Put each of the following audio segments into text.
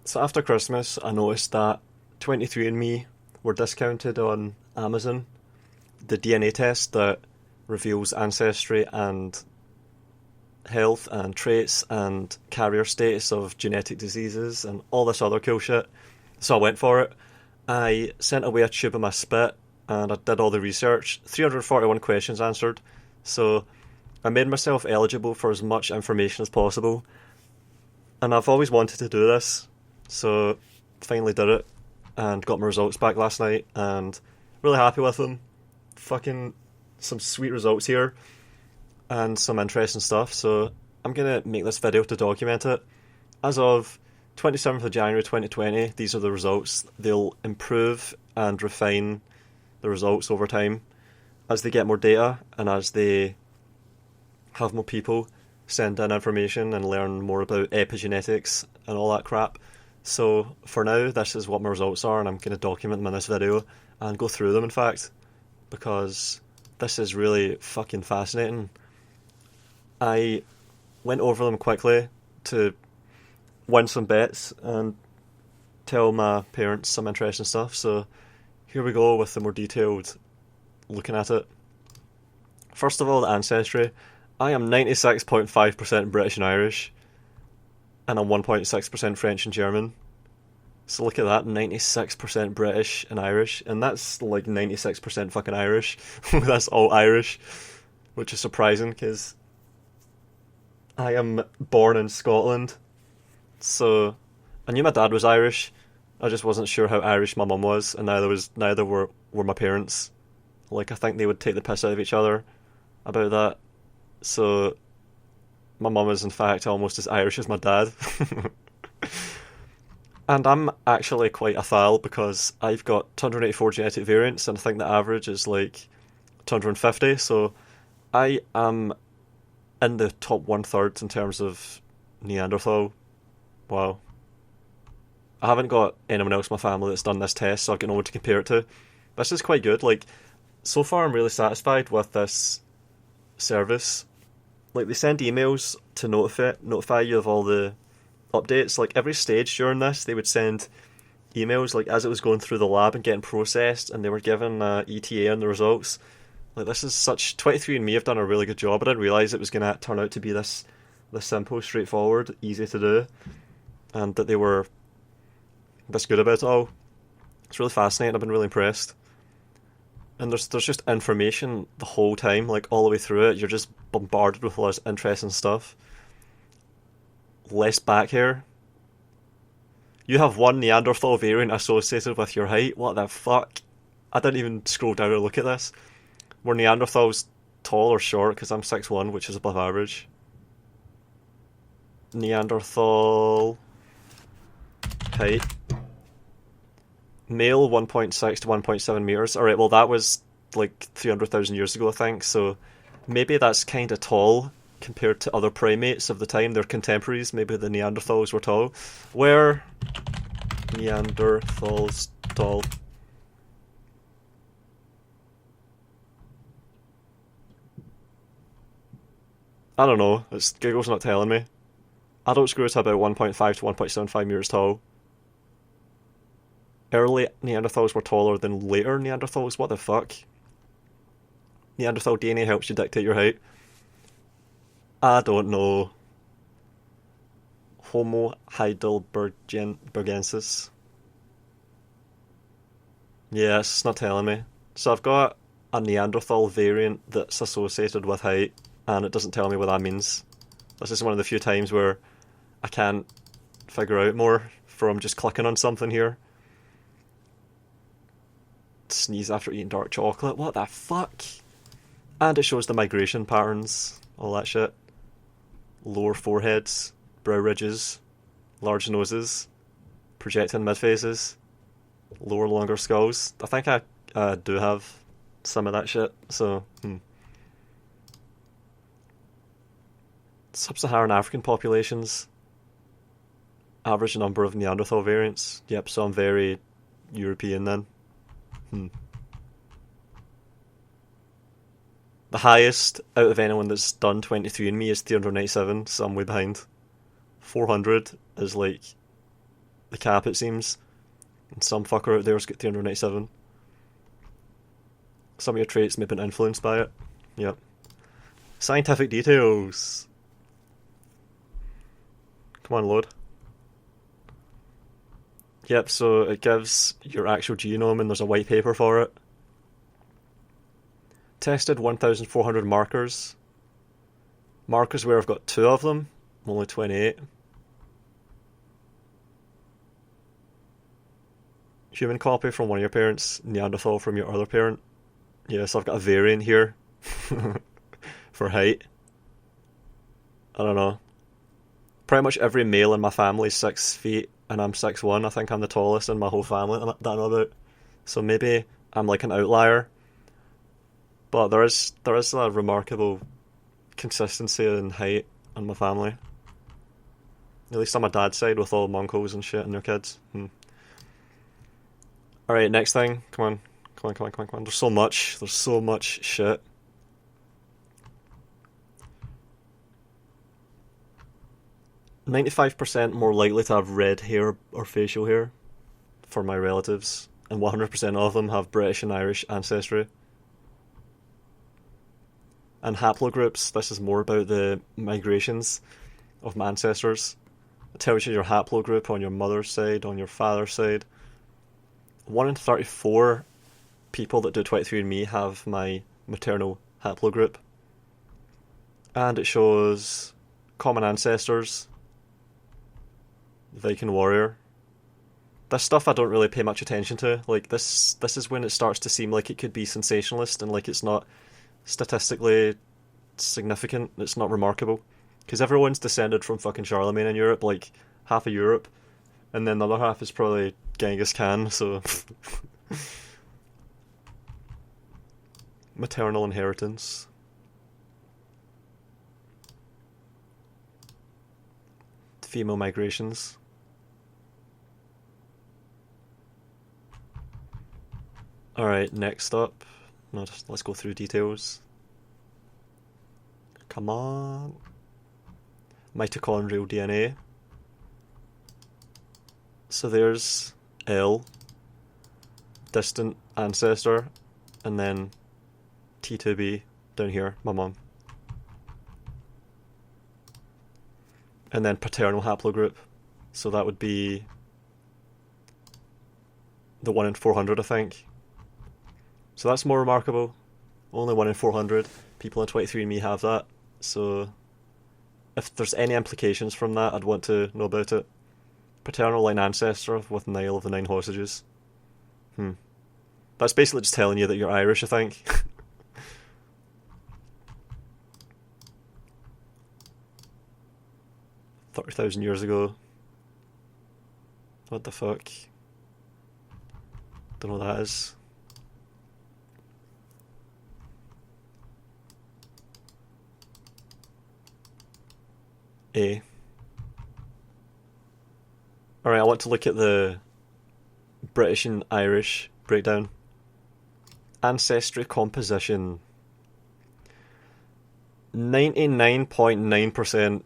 So after Christmas, I noticed that 23andMe were discounted on Amazon. The DNA test that reveals ancestry and health and traits and carrier status of genetic diseases and all this other cool shit. So I went for it. I sent away a tube of my spit and I did all the research. 341 questions answered. So I made myself eligible for as much information as possible. And I've always wanted to do this. So finally did it and got my results back last night and really happy with them. Fucking some sweet results here and some interesting stuff. So I'm going to make this video to document it. As of 27th of January 2020, these are the results. They'll improve and refine the results over time as they get more data and as they have more people send in information and learn more about epigenetics and all that crap. So for now, this is what my results are, and I'm going to document them in this video and go through them, in fact, because this is really fucking fascinating. I went over them quickly to win some bets and tell my parents some interesting stuff. So here we go with the more detailed looking at it. First of all, the ancestry. I am 96.5% British and Irish, and I'm 1.6% French and German. So look at that, 96% British and Irish, and that's like 96% fucking Irish. That's all Irish, which is surprising because I am born in Scotland. So I knew my dad was Irish. I just wasn't sure how Irish my mum was, and neither were my parents. Like, I think they would take the piss out of each other about that. So my mum is in fact almost as Irish as my dad. And I'm actually quite a thal because I've got 284 genetic variants and I think the average is like 250. So I am in the top 1/3 in terms of Neanderthal. Wow. I haven't got anyone else in my family that's done this test, so I've got no one to compare it to. This is quite good. Like, so far I'm really satisfied with this service. Like, they send emails to notify you of all the updates. Like, every stage during this, they would send emails, like, as it was going through the lab and getting processed, and they were given ETA on the results. Like, this is such... 23andMe have done a really good job. I didn't realise it was going to turn out to be this simple, straightforward, easy to do, and that they were this good about it all. It's really fascinating. I've been really impressed. And there's just information the whole time, like all the way through it. You're just bombarded with all this interesting stuff. Less back hair. You have one Neanderthal variant associated with your height. What the fuck? I didn't even scroll down or look at this. Were Neanderthals tall or short? Because I'm 6'1", which is above average. Neanderthal height. Male 1.6 to 1.7 meters. Alright, well that was like 300,000 years ago, I think, so maybe that's kind of tall compared to other primates of the time. They're contemporaries. Maybe the Neanderthals were tall. Were Neanderthals tall? I don't know. Google's not telling me. Adults grew to about 1.5 to 1.75 meters tall. Early Neanderthals were taller than later Neanderthals. What the fuck? Neanderthal DNA helps you dictate your height. I don't know. Homo heidelbergensis. Yeah, it's not telling me. So I've got a Neanderthal variant that's associated with height, and it doesn't tell me what that means. This is one of the few times where I can't figure out more from just clicking on something here. Sneeze after eating dark chocolate. What the fuck? And it shows the migration patterns, all that shit. Lower foreheads, brow ridges, large noses, projecting midfaces, lower longer skulls. I think I do have some of that shit, so... Sub-Saharan African populations. Average number of Neanderthal variants. Yep, so I'm very European then. The highest out of anyone that's done 23andMe is 397, so I'm way behind. 400 is like the cap, it seems. And some fucker out there's got 397. Some of your traits may have been influenced by it. Yep. Scientific details. Come on, load. Yep, so it gives your actual genome and there's a white paper for it. Tested 1,400 markers. Markers where I've got 2 of them, only 28. Human copy from one of your parents, Neanderthal from your other parent. Yeah, so I've got a variant here for height. I don't know. Pretty much every male in my family is 6 feet, and I'm 6'1". I think I'm the tallest in my whole family that I know about. So maybe I'm like an outlier. But there is a remarkable consistency in height in my family. At least on my dad's side with all uncles and shit and their kids. Alright, next thing. Come on. There's so much shit. %95% more likely to have red hair or facial hair for my relatives, and 100% of them have British and Irish ancestry. And haplogroups, this is more about the migrations of my ancestors. It tells you your haplogroup on your mother's side, on your father's side. 1 in 34 people that do 23andMe have my maternal haplogroup. And it shows common ancestors, Viking warrior. This stuff I don't really pay much attention to. Like, this is when it starts to seem like it could be sensationalist and like it's not statistically significant, it's not remarkable. Because everyone's descended from fucking Charlemagne in Europe, like half of Europe, and then the other half is probably Genghis Khan, so... Maternal inheritance. Female migrations. Alright, next up. Let's go through details. Come on. Mitochondrial DNA. So there's L, distant ancestor, and then T2B down here, my mum. And then paternal haplogroup. So that would be the 1 in 400, I think. So that's more remarkable. Only 1 in 400 people on 23andMe have that. So if there's any implications from that, I'd want to know about it. Paternal line ancestor with Nile of the 9 hostages. That's basically just telling you that you're Irish, I think. 30,000 years ago. What the fuck? Don't know what that is. A. Alright, I want to look at the British and Irish breakdown. Ancestry composition. 99.9%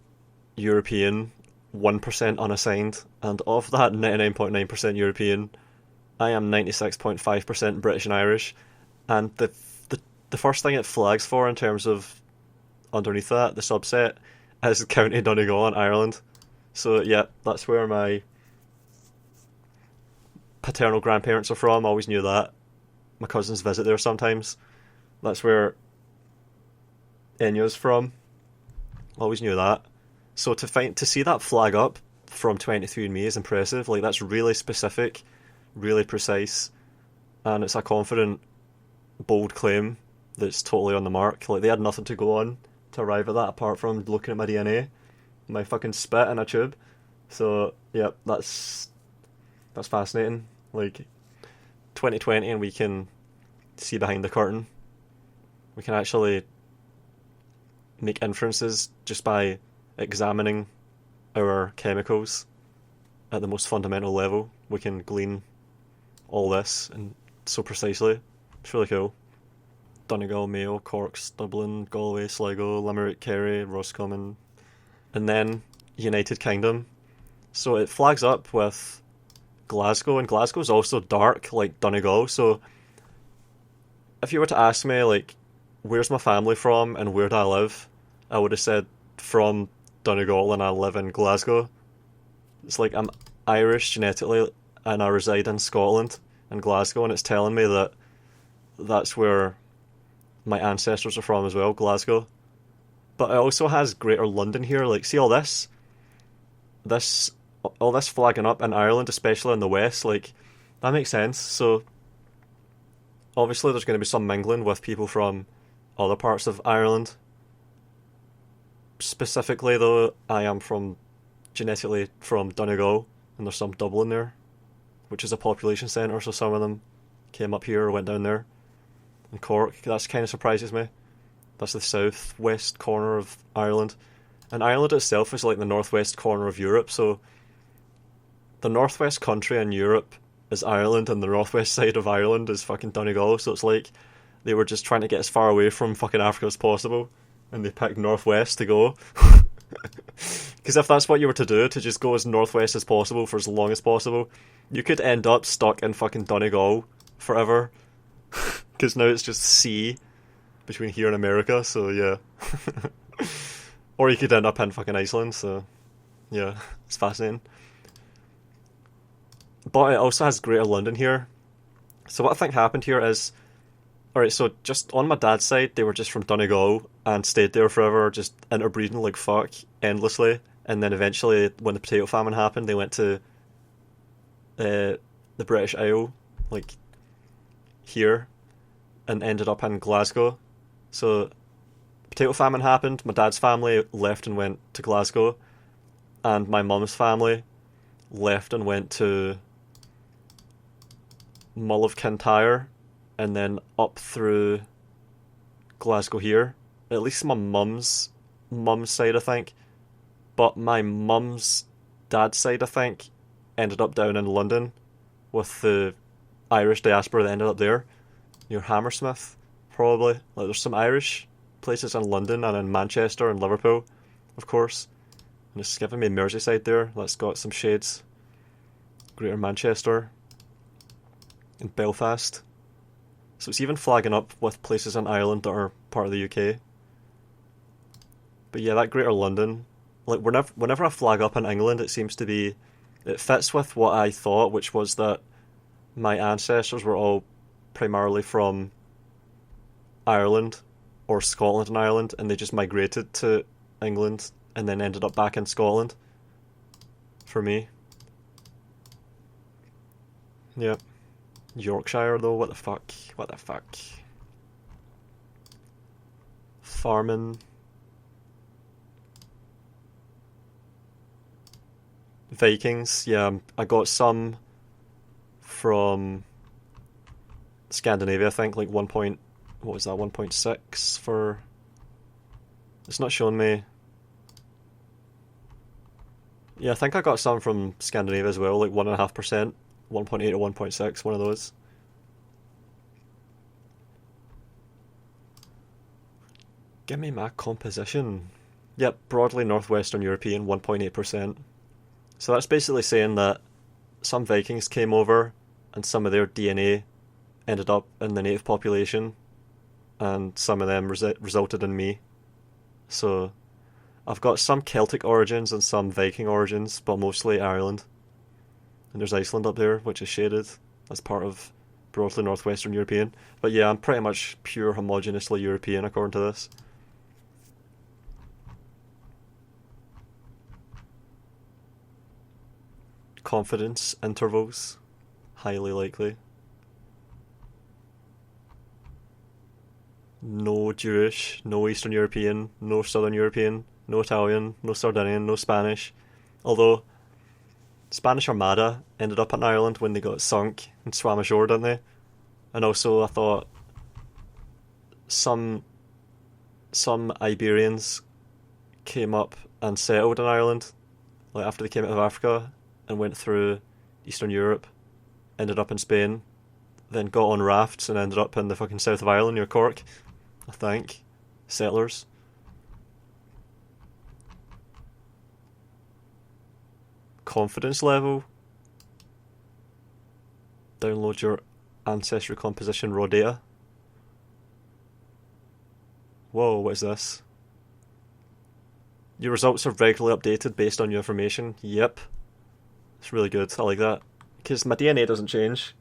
European, 1% unassigned, and of that 99.9% European, I am 96.5% British and Irish, and the first thing it flags for in terms of underneath that, the subset, is County Donegal in Ireland. So yeah, that's where my paternal grandparents are from. I always knew that. My cousins visit there sometimes. That's where Enya's from. I always knew that. So to see that flag up from 23andMe is impressive. Like, that's really specific, really precise, and it's a confident, bold claim that's totally on the mark. Like, they had nothing to go on to arrive at that apart from looking at my DNA, my fucking spit in a tube. So yeah, that's fascinating. Like, 2020 and we can see behind the curtain. We can actually make inferences just by examining our chemicals at the most fundamental level. We can glean all this and so precisely. It's really cool. Donegal, Mayo, Corks, Dublin, Galway, Sligo, Limerick, Kerry, Roscommon, and then United Kingdom. So it flags up with Glasgow, and Glasgow's also dark, like Donegal, so if you were to ask me, like, where's my family from and where do I live, I would have said from Donegal and I live in Glasgow. It's like I'm Irish genetically and I reside in Scotland and Glasgow, and it's telling me that that's where my ancestors are from as well, Glasgow. But it also has Greater London here. Like, see all this? All this flagging up in Ireland, especially in the west, like, that makes sense. So, obviously there's going to be some mingling with people from other parts of Ireland. Specifically, though, I am genetically from Donegal, and there's some Dublin there, which is a population centre, so some of them came up here or went down there. And Cork, that kind of surprises me. That's the southwest corner of Ireland. And Ireland itself is like the northwest corner of Europe, so the northwest country in Europe is Ireland, and the northwest side of Ireland is fucking Donegal, so it's like they were just trying to get as far away from fucking Africa as possible, and they picked northwest to go. Because if that's what you were to do, to just go as northwest as possible for as long as possible, you could end up stuck in fucking Donegal forever. Because now it's just sea between here and America, so yeah. Or you could end up in fucking Iceland, so yeah, it's fascinating. But it also has Greater London here. So what I think happened here is, alright, so just on my dad's side, they were just from Donegal and stayed there forever, just interbreeding like fuck, endlessly. And then eventually, when the potato famine happened, they went to the British Isle, like here, and ended up in Glasgow. So, potato famine happened, my dad's family left and went to Glasgow, and my mum's family left and went to Mull of Kintyre, and then up through Glasgow here. At least my mum's side, I think. But my mum's dad's side, I think, ended up down in London with the Irish diaspora that ended up there. Near Hammersmith, probably. Like, there's some Irish places in London and in Manchester and Liverpool, of course. And it's giving me Merseyside there. That's got some shades. Greater Manchester. And Belfast. So it's even flagging up with places in Ireland that are part of the UK. But yeah, that Greater London, like whenever I flag up in England, it seems to be, it fits with what I thought, which was that my ancestors were all primarily from Ireland or Scotland and Ireland, and they just migrated to England and then ended up back in Scotland for me. Yeah. Yorkshire though, what the fuck? Farming. Vikings, yeah, I got some from Scandinavia, I think, like 1.6 for... It's not showing me... Yeah, I think I got some from Scandinavia as well, like 1.5%, 1.8 or 1.6, one of those. Give me my composition. Yep, broadly Northwestern European, 1.8%. So that's basically saying that some Vikings came over and some of their DNA ended up in the native population, and some of them resulted in me. So I've got some Celtic origins and some Viking origins, but mostly Ireland. And there's Iceland up there, which is shaded as part of broadly Northwestern European. But yeah, I'm pretty much pure homogeneously European according to this. Confidence intervals, highly likely. No Jewish, no Eastern European, no Southern European, no Italian, no Sardinian, no Spanish. Although Spanish Armada ended up in Ireland when they got sunk and swam ashore, didn't they? And also I thought some Iberians came up and settled in Ireland, like after they came out of Africa, and went through Eastern Europe, ended up in Spain, then got on rafts and ended up in the fucking south of Ireland near Cork, I think. Settlers. Confidence level. Download your Ancestry composition raw data. Whoa, what is this? Your results are regularly updated based on your information. Yep. It's really good. I like that. Because my DNA doesn't change.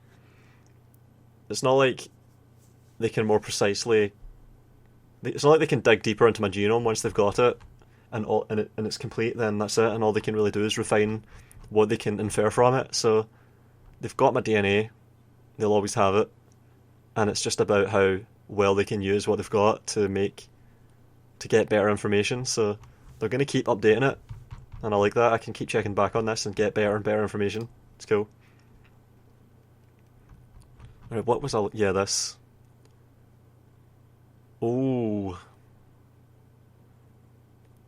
It's not like they can more precisely... It's not like they can dig deeper into my genome once they've got it and it's complete, then that's it, and all they can really do is refine what they can infer from it. So they've got my DNA, they'll always have it, and it's just about how well they can use what they've got to get better information. So they're going to keep updating it, and I like that. I can keep checking back on this and get better and better information. It's cool. Alright, what was this. Ooh.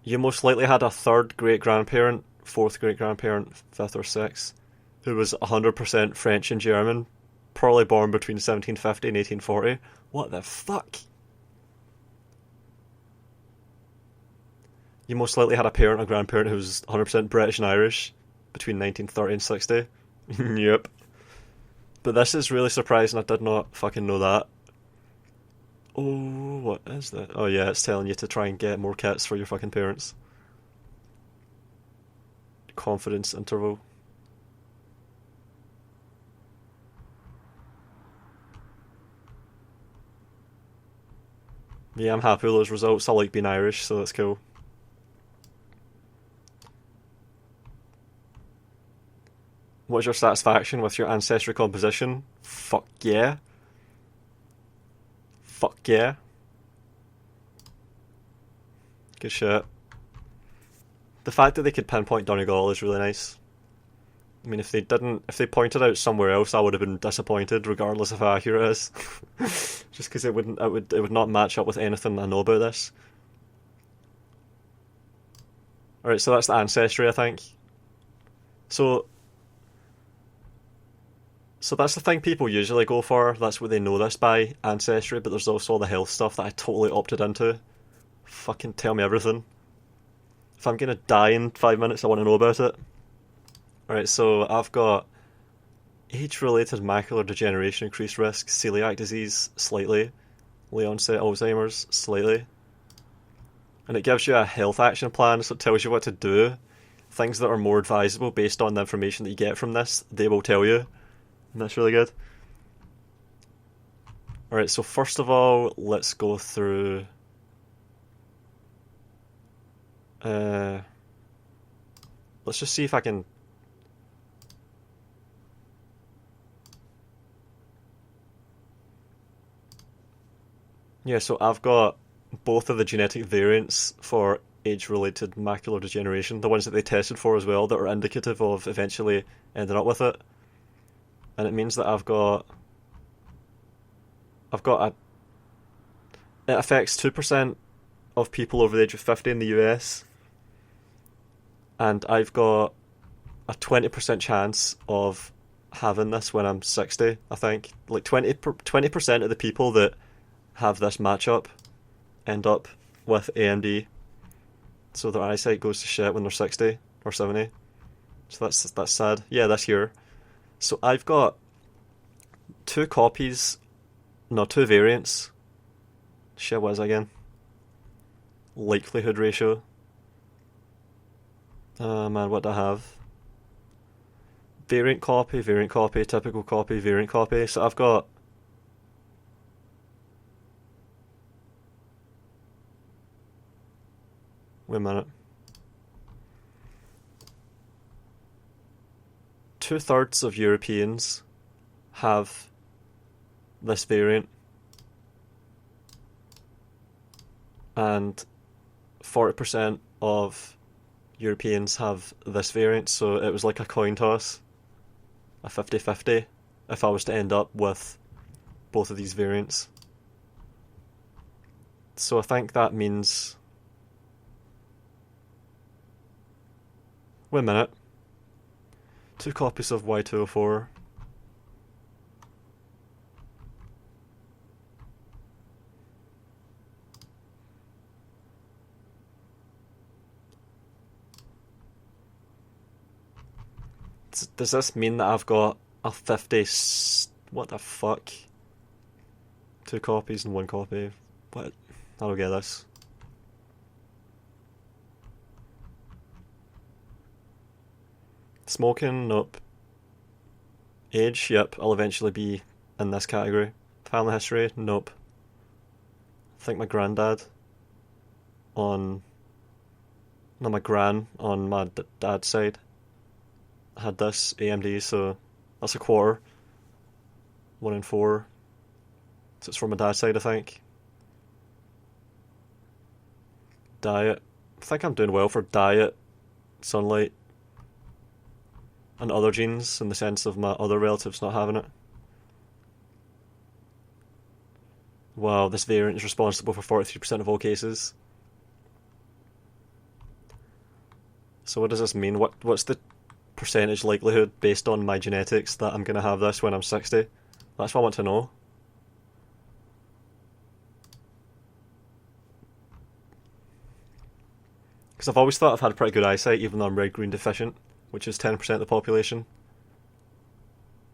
You most likely had a third great-grandparent, fourth great-grandparent, fifth or sixth, who was 100% French and German, probably born between 1750 and 1840. What the fuck? You most likely had a parent or grandparent who was 100% British and Irish between 1930 and 60. Yep. But this is really surprising. I did not fucking know that. Oh, what is that? Oh yeah, it's telling you to try and get more kits for your fucking parents. Confidence interval. Yeah, I'm happy with those results. I like being Irish, so that's cool. What's your satisfaction with your ancestry composition? Fuck yeah. Fuck yeah. Good shit. The fact that they could pinpoint Donegal is really nice. I mean, if they pointed out somewhere else, I would have been disappointed, regardless of how accurate it is. Just because it would not match up with anything I know about this. Alright, so that's the ancestry, I think. So that's the thing people usually go for. That's what they know this by, Ancestry, but there's also all the health stuff that I totally opted into. Fucking tell me everything. If I'm gonna die in 5 minutes, I want to know about it. Alright, so I've got age-related macular degeneration, increased risk, celiac disease, slightly, late onset Alzheimer's, slightly. And it gives you a health action plan, so it tells you what to do. Things that are more advisable based on the information that you get from this, they will tell you. And that's really good. Alright, so first of all, let's go through... let's just see if I can... Yeah, so I've got both of the genetic variants for age-related macular degeneration, the ones that they tested for as well, that are indicative of eventually ending up with it. And it means that I've got it affects 2% of people over the age of 50 in the US, and I've got a 20% chance of having this when I'm 60, I think. Like 20% of the people that have this matchup end up with AMD, so their eyesight goes to shit when they're 60 or 70. So that's sad. Yeah, that's here. So I've got two variants. Shit, what is that again? Likelihood ratio. Man, what do I have? Variant copy, typical copy, variant copy. So I've got... Wait a minute. 2/3 of Europeans have this variant, and 40% of Europeans have this variant, so it was like a coin toss, a 50-50, if I was to end up with both of these variants. So I think that means... Wait a minute. 2 copies of Y204. Does this mean that I've got a 50... What the fuck? 2 copies and 1 copy. What? I don't get this. Smoking? Nope. Age? Yep, I'll eventually be in this category. Family history? Nope. I think my granddad on... No, my gran on my dad's side had this AMD, so that's a quarter. 1 in 4. So it's from my dad's side, I think. Diet. I think I'm doing well for diet, sunlight, and other genes in the sense of my other relatives not having it. Wow, this variant is responsible for 43% of all cases. So what does this mean? What's the percentage likelihood based on my genetics that I'm going to have this when I'm 60? That's what I want to know. Because I've always thought I've had pretty good eyesight, even though I'm red-green deficient, which is 10% of the population.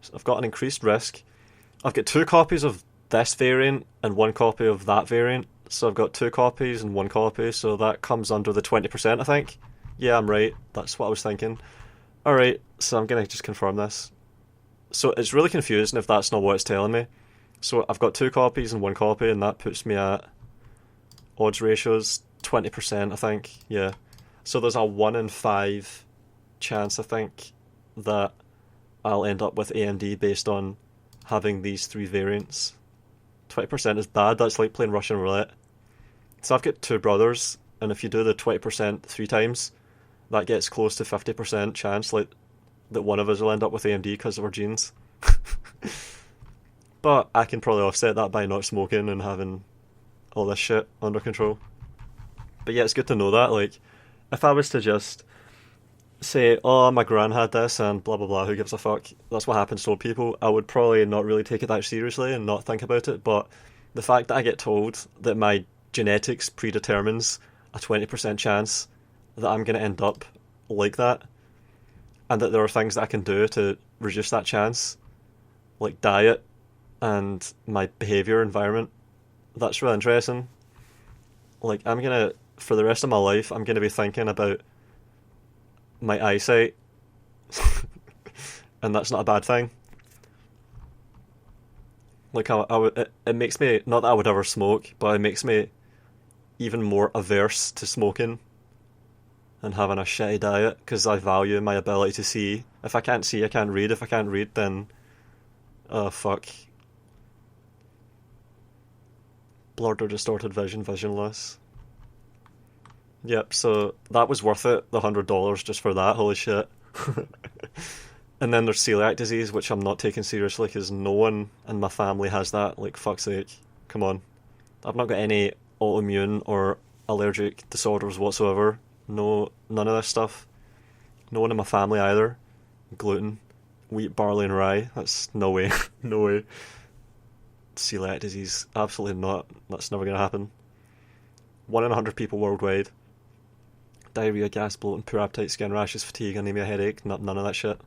So I've got an increased risk. I've got 2 copies of this variant and 1 copy of that variant. So I've got 2 copies and 1 copy, so that comes under the 20%, I think. Yeah, I'm right. That's what I was thinking. Alright, so I'm going to just confirm this. So it's really confusing if that's not what it's telling me. So I've got 2 copies and 1 copy, and that puts me at odds ratios 20%, I think. Yeah. So there's a 1 in 5 chance, I think, that I'll end up with AMD based on having these 3 variants. 20% is bad. That's like playing Russian roulette. So I've got 2 brothers, and if you do the 20% 3 times, that gets close to 50% chance like that one of us will end up with AMD because of our genes. But I can probably offset that by not smoking and having all this shit under control. But yeah, it's good to know that. Like, if I was to just say, oh, my gran had this and blah blah blah, who gives a fuck? That's what happens to old people. I would probably not really take it that seriously and not think about it. But the fact that I get told that my genetics predetermines a 20% chance that I'm going to end up like that, and that there are things that I can do to reduce that chance, like diet and my behaviour environment, that's really interesting. Like, I'm going to, for the rest of my life, I'm going to be thinking about my eyesight, and that's not a bad thing. Like, it makes me, not that I would ever smoke, but it makes me even more averse to smoking and having a shitty diet, because I value my ability to see. If I can't see, I can't read. If I can't read, then... oh, fuck. Blurred or distorted vision, visionless. Yep, so that was worth it, the $100 just for that, holy shit. And then there's celiac disease, which I'm not taking seriously, because no one in my family has that, like, fuck's sake. Come on. I've not got any autoimmune or allergic disorders whatsoever. No, none of this stuff. No one in my family either. Gluten, wheat, barley and rye. That's no way. No way. Celiac disease. Absolutely not. That's never going to happen. 1 in 100 people worldwide. Diarrhea, gas, bloating, poor appetite, skin rashes, fatigue, anemia, headache. None of that shit.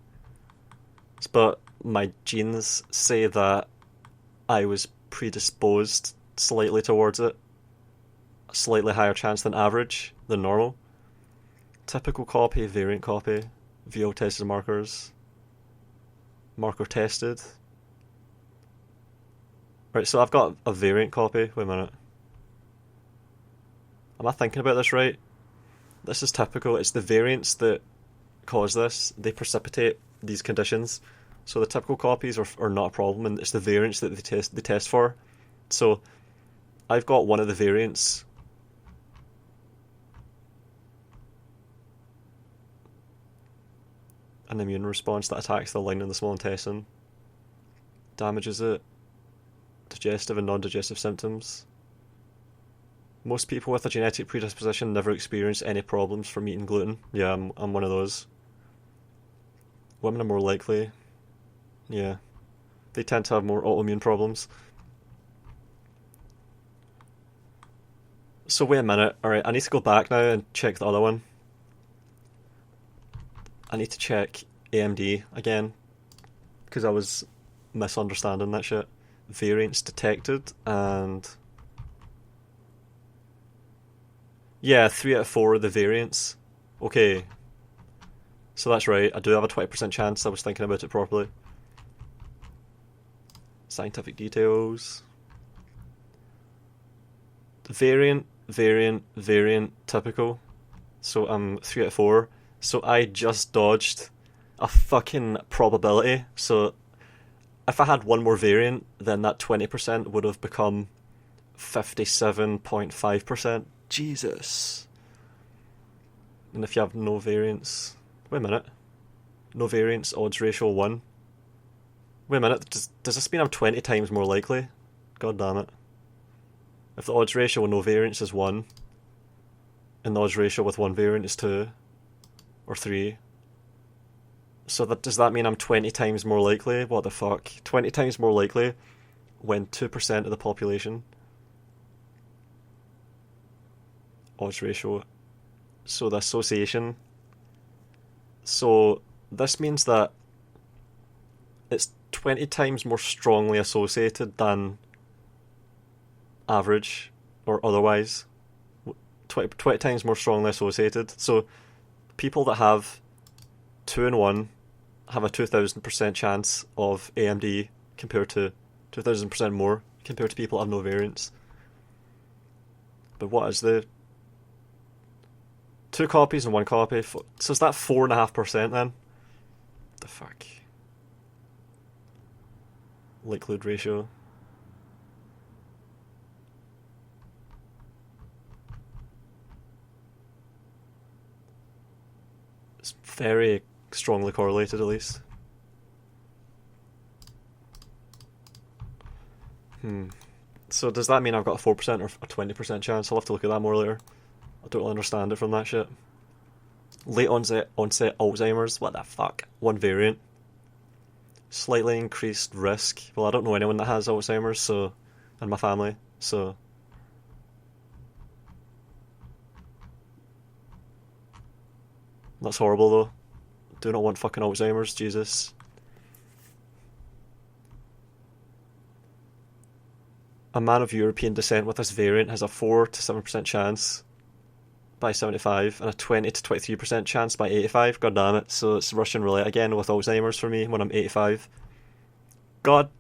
But my genes say that I was predisposed slightly towards it. A slightly higher chance than average, than normal. Typical copy, variant copy, VO tested markers, marker tested. Right, so I've got a variant copy. Wait a minute. Am I thinking about this right? This is typical. It's the variants that cause this. They precipitate these conditions. So the typical copies are not a problem, and it's the variants that they test for. So I've got one of the variants. An immune response that attacks the lining of the small intestine. Damages it. Digestive and non-digestive symptoms. Most people with a genetic predisposition never experience any problems from eating gluten. Yeah, I'm one of those. Women are more likely. Yeah. They tend to have more autoimmune problems. So wait a minute. Alright, I need to go back now and check the other one. I need to check AMD again. because I was misunderstanding that shit. Variants detected, and yeah, 3 out of 4 of the variants. Okay, so that's right, I do have a 20% chance. I was thinking about it properly. Scientific details. Variant, variant, variant, typical. So I'm 3 out of 4. So I just dodged a fucking probability. So if I had one more variant, then that 20% would have become 57.5%. Jesus. And if you have no variants... Wait a minute. No variants, odds ratio 1. Wait a minute, does this mean I'm 20 times more likely? God damn it. If the odds ratio with no variants is 1, and the odds ratio with one variant is 2, or 3, so does that mean I'm 20 times more likely? What the fuck? 20 times more likely when 2% of the population. Odds ratio. So the association. So this means that it's 20 times more strongly associated than average or otherwise. 20 times more strongly associated. So people that have 2 and 1 have a 2000% chance of AMD compared to 2000% more compared to people that have no variants. But what is the 2 copies and 1 copy? So is that 4.5% then? The fuck? Likelihood ratio. It's very strongly correlated, at least. So does that mean I've got a 4% or a 20% chance? I'll have to look at that more later. I don't really understand it from that shit. Late onset Alzheimer's, what the fuck? 1 variant. Slightly increased risk. Well, I don't know anyone that has Alzheimer's, so, in my family, so. That's horrible though. Do not want fucking Alzheimer's, Jesus. A man of European descent with this variant has a 4 to 7% chance by 75 and a 20 to 23% chance by 85. God damn it. So it's Russian roulette again with Alzheimer's for me when I'm 85. God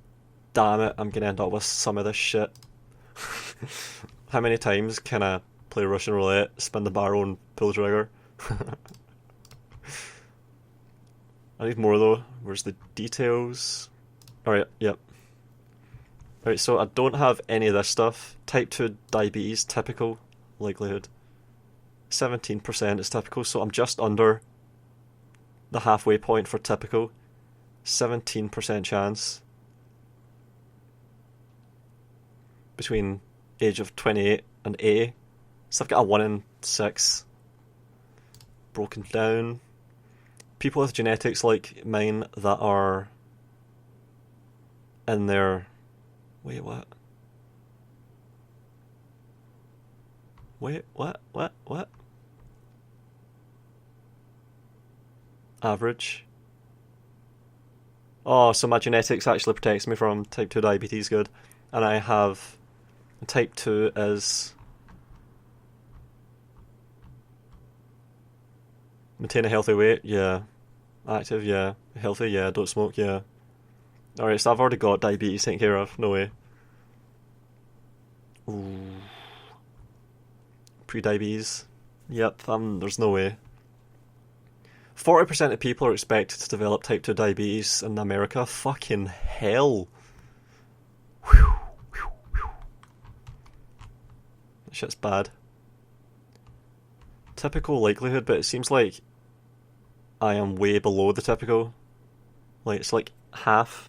damn it, I'm gonna end up with some of this shit. How many times can I play Russian roulette, spin the barrel and pull the trigger? I need more though. Where's the details? Alright, yep. Alright, so I don't have any of this stuff. Type 2 diabetes, typical likelihood. 17% is typical, so I'm just under the halfway point for typical. 17% chance. Between age of 28 and 80. So I've got a 1 in 6. Broken down. People with genetics like mine that are in their... Wait, what? Wait, what? Average. Oh, so my genetics actually protects me from type 2 diabetes, good. And I have... Type 2 is... Maintain a healthy weight, yeah. Active, yeah. Healthy, yeah. Don't smoke, yeah. Alright, so I've already got diabetes taken care of. No way. Ooh. Pre-diabetes. Yep, there's no way. 40% of people are expected to develop type 2 diabetes in America. Fucking hell. Whew. That shit's bad. Typical likelihood, but it seems like I am way below the typical. Like, it's like half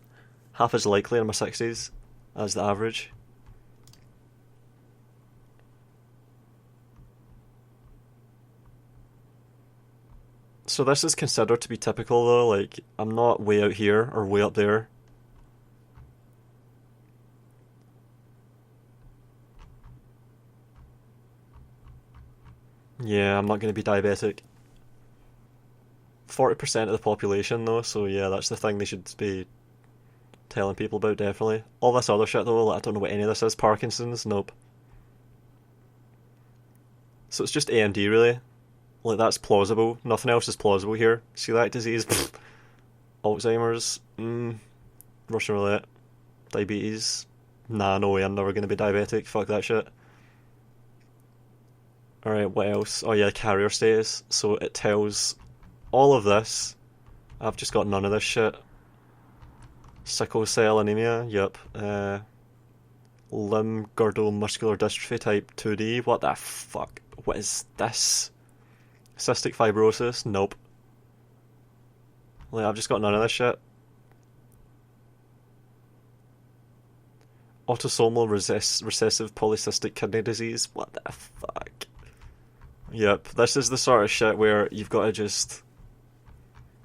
as likely in my 60s as the average. So this is considered to be typical though, like, I'm not way out here or way up there. Yeah, I'm not going to be diabetic. 40% of the population though, so yeah, that's the thing they should be telling people about, definitely. All this other shit though, like, I don't know what any of this is. Parkinson's? Nope. So it's just AMD really. Like, that's plausible. Nothing else is plausible here. Celiac disease, pfft. Alzheimer's, Russian roulette. Diabetes, nah, no way, I'm never going to be diabetic. Fuck that shit. Alright, what else? Oh yeah, carrier status. So it tells all of this. I've just got none of this shit. Sickle cell anemia, yep. Limb girdle muscular dystrophy type 2D, what the fuck? What is this? Cystic fibrosis, nope. Like, I've just got none of this shit. Autosomal recessive polycystic kidney disease, what the fuck? Yep, this is the sort of shit where you've got to just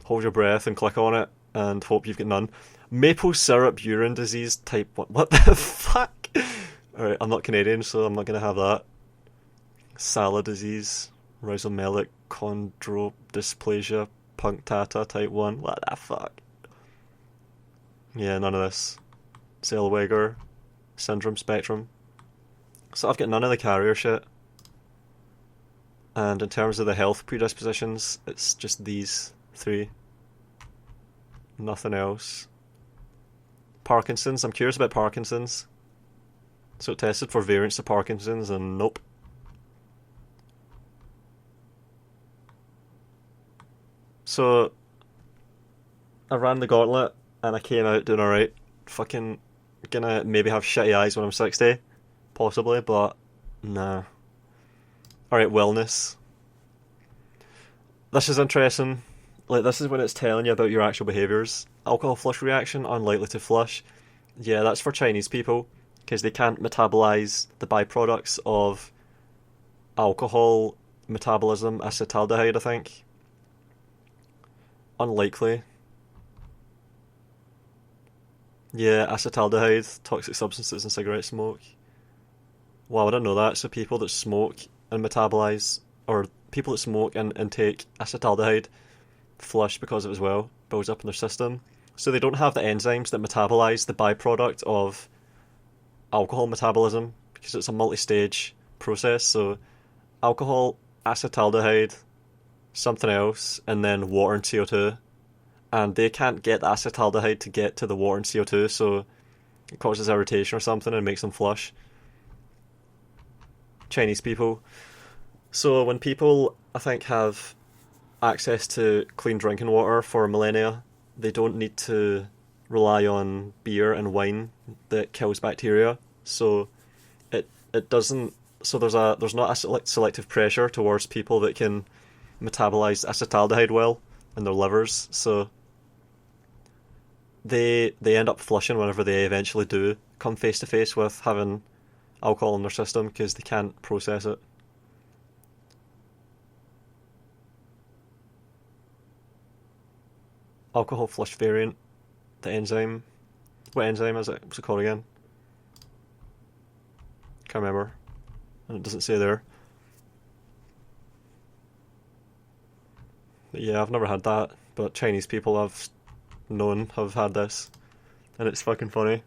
hold your breath and click on it and hope you've got none. Maple syrup urine disease type 1. What the fuck? Alright, I'm not Canadian, so I'm not going to have that. Sala disease. Rhizomelic chondrodysplasia punctata type 1. What the fuck? Yeah, none of this. Zellweger syndrome spectrum. So I've got none of the carrier shit. And in terms of the health predispositions, it's just these 3. Nothing else. Parkinson's, I'm curious about Parkinson's. So it tested for variants of Parkinson's and nope. So I ran the gauntlet and I came out doing alright. Fucking gonna maybe have shitty eyes when I'm 60. Possibly, but nah. Alright, wellness. This is interesting. Like, this is when it's telling you about your actual behaviours. Alcohol flush reaction, unlikely to flush. Yeah, that's for Chinese people, because they can't metabolize the byproducts of alcohol metabolism, acetaldehyde, I think. Unlikely. Yeah, acetaldehyde, toxic substances in cigarette smoke. Wow, I didn't know that. So people that smoke and metabolize, or people that smoke and intake acetaldehyde flush because of it as well, builds up in their system. So they don't have the enzymes that metabolize the byproduct of alcohol metabolism, because it's a multi-stage process. So alcohol, acetaldehyde, something else, and then water and CO2. And they can't get the acetaldehyde to get to the water and CO2, so it causes irritation or something and makes them flush. Chinese people. So when people, I think, have access to clean drinking water for millennia, they don't need to rely on beer and wine that kills bacteria. So it doesn't. So there's not a selective pressure towards people that can metabolize acetaldehyde well in their livers. So they end up flushing whenever they eventually do come face to face with having alcohol in their system, because they can't process it. Alcohol flush variant, the enzyme. What enzyme is it? What's it called again? Can't remember. And it doesn't say there. But yeah, I've never had that, but Chinese people I've known have had this, and it's fucking funny.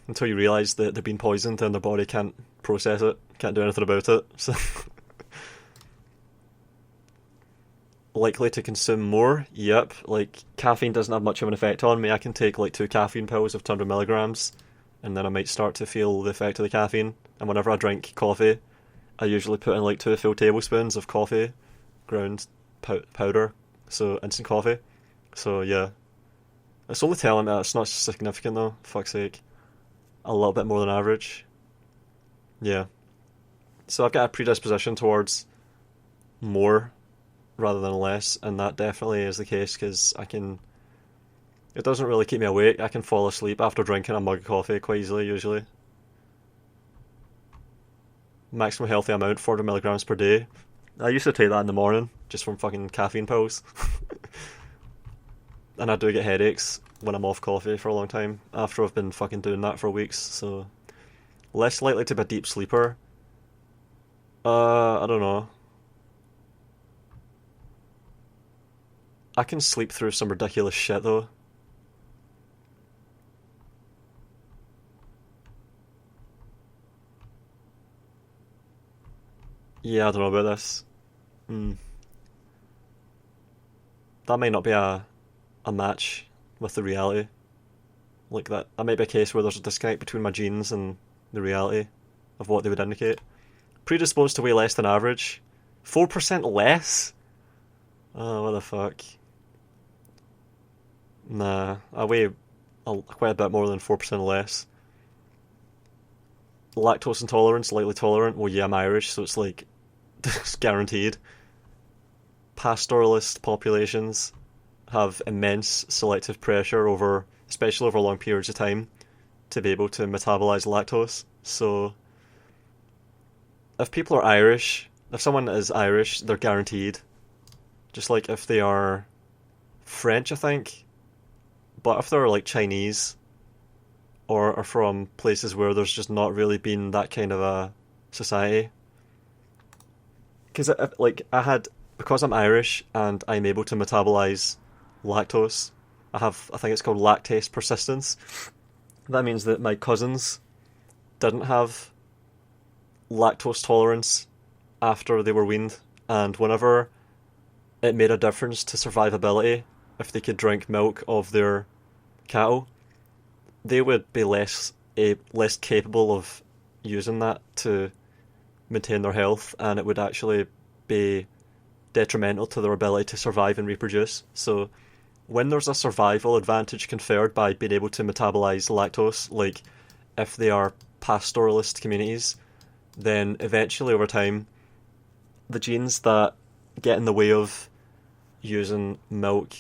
Until you realise that they've been poisoned and their body can't process it, can't do anything about it. So likely to consume more? Yep. Like, caffeine doesn't have much of an effect on me. I can take like 2 caffeine pills of 200 milligrams, and then I might start to feel the effect of the caffeine. And whenever I drink coffee, I usually put in like 2 full tablespoons of coffee, ground powder, so instant coffee. So yeah. It's only telling me it's not significant though, fuck's sake. A little bit more than average. Yeah. So I've got a predisposition towards more rather than less, and that definitely is the case, because it doesn't really keep me awake. I can fall asleep after drinking a mug of coffee quite easily, usually. Maximum healthy amount, 400 milligrams per day. I used to take that in the morning, just from fucking caffeine pills. And I do get headaches when I'm off coffee for a long time, after I've been fucking doing that for weeks, so less likely to be a deep sleeper. I don't know. I can sleep through some ridiculous shit though. Yeah, I don't know about this. Hmm. That might not be a match with the reality. Like that might be a case where there's a disconnect between my genes and the reality of what they would indicate. Predisposed to weigh less than average. 4% less? Oh, what the fuck. Nah, I weigh quite a bit more than 4% less. Lactose intolerance, lightly tolerant. Well, yeah, I'm Irish, so it's like, it's guaranteed. Pastoralist populations have immense selective pressure over, especially over long periods of time, to be able to metabolize lactose. So, if people are Irish, if someone is Irish, they're guaranteed. Just like if they are French, I think. But if they're like Chinese, or are from places where there's just not really been that kind of a society. Because because I'm Irish and I'm able to metabolize lactose, I think it's called lactase persistence. That means that my cousins didn't have lactose tolerance after they were weaned, and whenever it made a difference to survivability, if they could drink milk of their cattle, they would be less capable of using that to maintain their health, and it would actually be detrimental to their ability to survive and reproduce. So when there's a survival advantage conferred by being able to metabolize lactose, like if they are pastoralist communities, then eventually over time, the genes that get in the way of using milk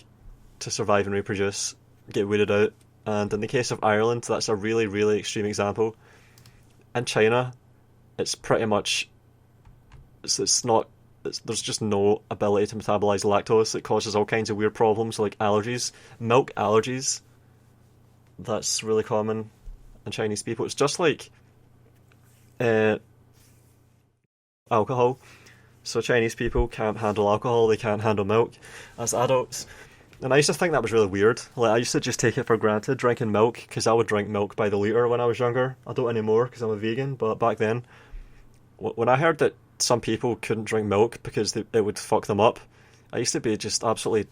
to survive and reproduce get weeded out. And in the case of Ireland, that's a really, really extreme example. In China, it's pretty much, there's just no ability to metabolize lactose. It causes all kinds of weird problems like allergies. Milk allergies, that's really common in Chinese people. It's just like alcohol. So Chinese people can't handle alcohol, they can't handle milk as adults. And I used to think that was really weird. Like, I used to just take it for granted, drinking milk, because I would drink milk by the litre when I was younger. I don't anymore, because I'm a vegan, but back then, when I heard that some people couldn't drink milk because it would fuck them up, I used to be just absolutely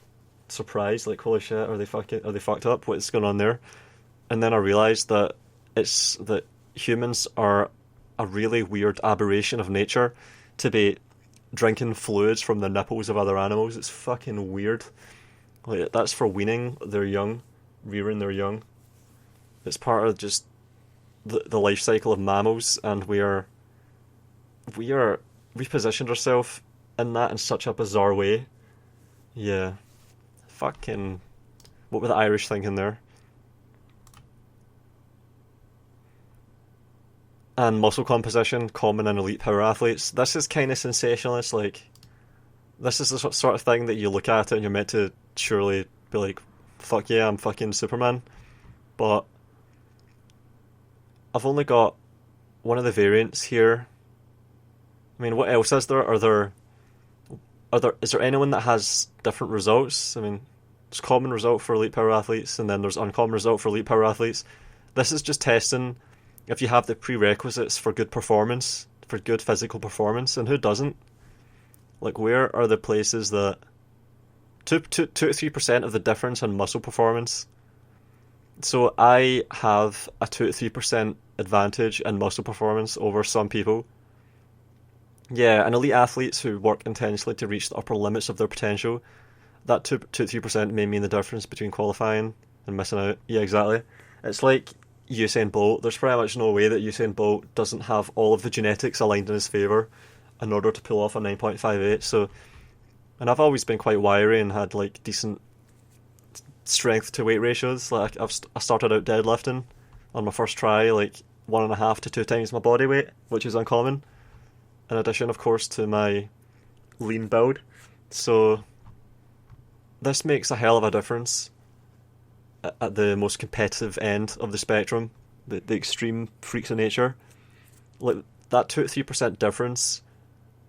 surprised, like, holy shit, are they fucked up? What's going on there? And then I realised that humans are a really weird aberration of nature to be drinking fluids from the nipples of other animals. It's fucking weird. Like, that's for weaning their young, rearing their young. It's part of just the life cycle of mammals, and we positioned ourselves in that in such a bizarre way. Yeah. Fucking, what were the Irish thinking there? And muscle composition, common in elite power athletes. This is kind of sensationalist, like, this is the sort of thing that you look at it and you're meant to surely be like, fuck yeah, I'm fucking Superman. But I've only got one of the variants here. I mean, what else is there? Is there anyone that has different results? I mean, there's common result for elite power athletes, and then there's uncommon result for elite power athletes. This is just testing if you have the prerequisites for good performance, for good physical performance, and who doesn't? Like, where are the places that 2 to 3% of the difference in muscle performance? So I have a 2 to 3% advantage in muscle performance over some people. Yeah, and elite athletes who work intensely to reach the upper limits of their potential, that 2 to 3% may mean the difference between qualifying and missing out. Yeah, exactly. It's like Usain Bolt. There's pretty much no way that Usain Bolt doesn't have all of the genetics aligned in his favour in order to pull off a 9.58. So, and I've always been quite wiry and had like decent strength to weight ratios. Like I started out deadlifting on my first try, like 1.5 to 2 times my body weight, which is uncommon. In addition, of course, to my lean build. So this makes a hell of a difference at the most competitive end of the spectrum, the extreme freaks of nature. Like that 2 to 3% difference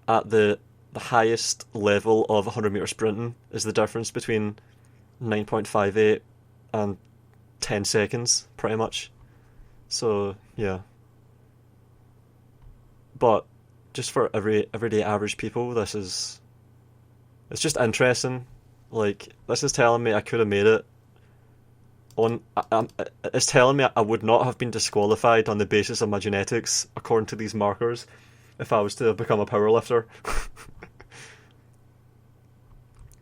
at the highest level of 100 meter sprinting is the difference between 9.58 and 10 seconds, pretty much. So yeah, but just for everyday average people, it's just interesting. Like, this is telling me I could have made it it's telling me I would not have been disqualified on the basis of my genetics according to these markers if I was to become a powerlifter.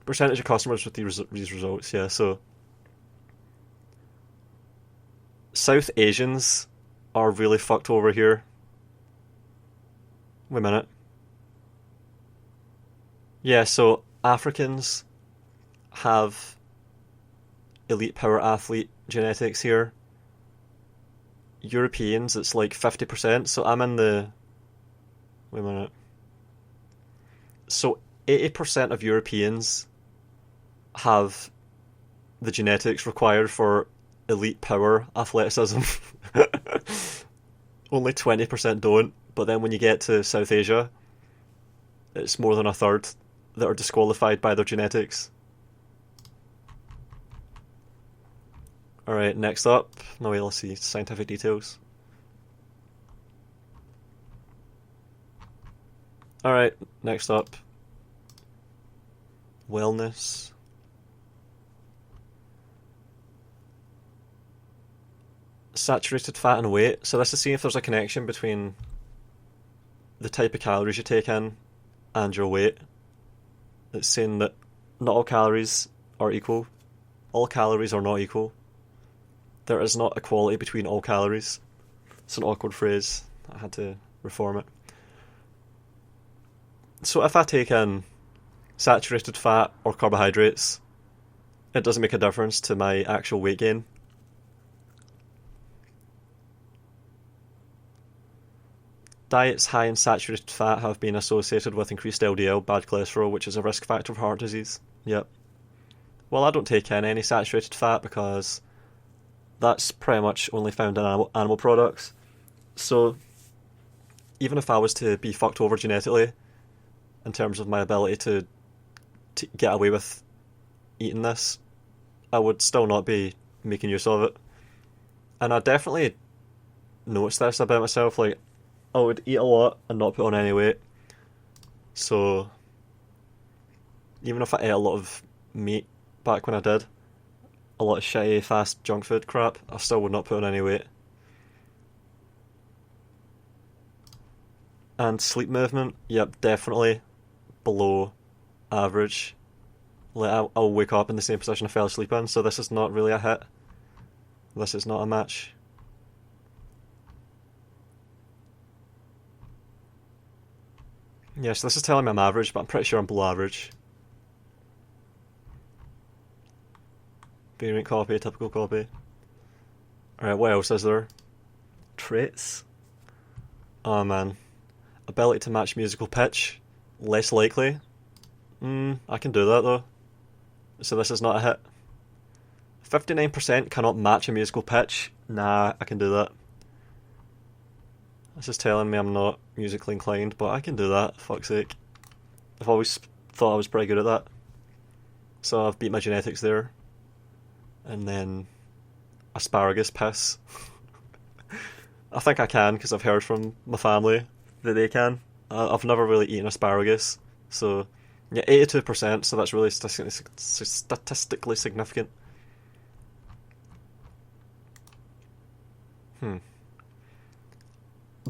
Percentage of customers with these results, yeah. So South Asians are really fucked over here. Wait a minute. Yeah, so Africans have elite power athlete genetics here. Europeans, it's like 50%, so I'm in the... Wait a minute. So 80% of Europeans have the genetics required for elite power athleticism. Only 20% don't, but then when you get to South Asia, it's more than a third that are disqualified by their genetics. Alright, next up. No, wait, let's see. Scientific details. Alright, next up. Wellness. Saturated fat and weight. So this is seeing if there's a connection between the type of calories you take in and your weight. It's saying that not all calories are equal. All calories are not equal. There is not equality between all calories. It's an awkward phrase. I had to reform it. So if I take in saturated fat or carbohydrates, it doesn't make a difference to my actual weight gain. Diets high in saturated fat have been associated with increased LDL, bad cholesterol, which is a risk factor for heart disease. Yep. Well, I don't take in any saturated fat because that's pretty much only found in animal products. So even if I was to be fucked over genetically in terms of my ability to get away with eating this, I would still not be making use of it. And I definitely noticed this about myself. Like, I would eat a lot and not put on any weight. So even if I ate a lot of meat back when I did, a lot of shitty, fast junk food crap, I still would not put on any weight. And sleep movement, yep, definitely below average. Like, I'll wake up in the same position I fell asleep in, so this is not really a hit. This is not a match. Yes, this is telling me I'm average, but I'm pretty sure I'm below average. Variant copy, typical copy. Alright, what else is there? Traits? Oh man. Ability to match musical pitch? Less likely. I can do that though. So this is not a hit. 59% cannot match a musical pitch? Nah, I can do that. This is telling me I'm not musically inclined, but I can do that, fuck's sake. I've always thought I was pretty good at that. So I've beat my genetics there. And then asparagus piss. I think I can because I've heard from my family that they can. I've never really eaten asparagus. So yeah, 82%, so that's really statistically significant.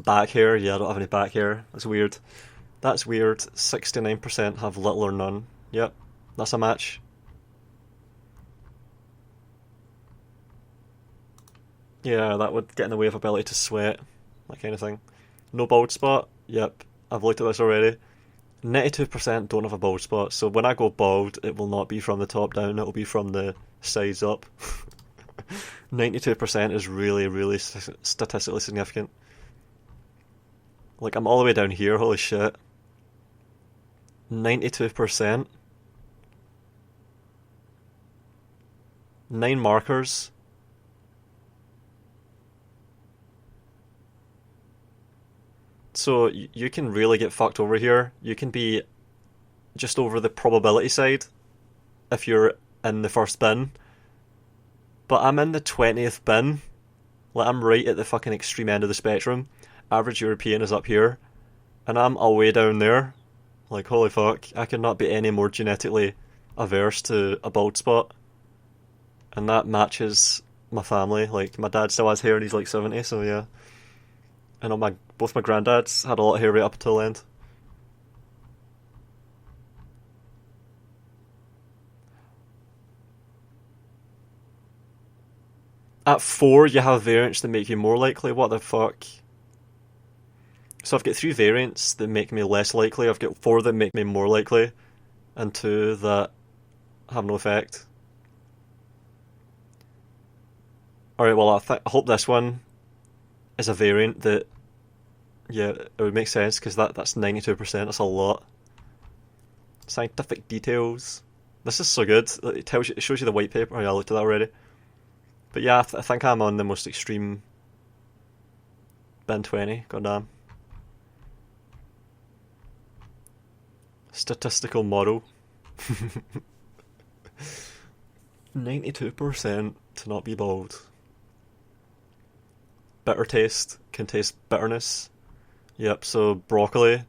Back hair, yeah, I don't have any back hair. That's weird. That's weird. 69% have little or none. Yep, that's a match. Yeah, that would get in the way of ability to sweat, that kind of thing. No bald spot? Yep, I've looked at this already. 92% don't have a bald spot, so when I go bald, it will not be from the top down, it will be from the sides up. 92% is really, really statistically significant. Like, I'm all the way down here, holy shit. 92%. 9 markers. So you can really get fucked over here. You can be just over the probability side if you're in the first bin. But I'm in the 20th bin. Like, I'm right at the fucking extreme end of the spectrum. Average European is up here. And I'm all way down there. Like, holy fuck, I could not be any more genetically averse to a bald spot. And that matches my family. Like, my dad still has hair and he's like 70, so yeah. And both my granddads had a lot of hair right up until the end. At 4, you have variants that make you more likely. What the fuck? So I've got 3 variants that make me less likely. I've got 4 that make me more likely, and 2 that have no effect. Alright, well, I hope this one is a variant that, yeah, it would make sense, because that's 92%, that's a lot. Scientific details. This is so good. It shows you the white paper. Oh yeah, I looked at that already. But yeah, I think I'm on the most extreme bin 20, goddamn. Statistical model. 92% to not be bald. Bitter taste, can taste bitterness. Yep, so broccoli.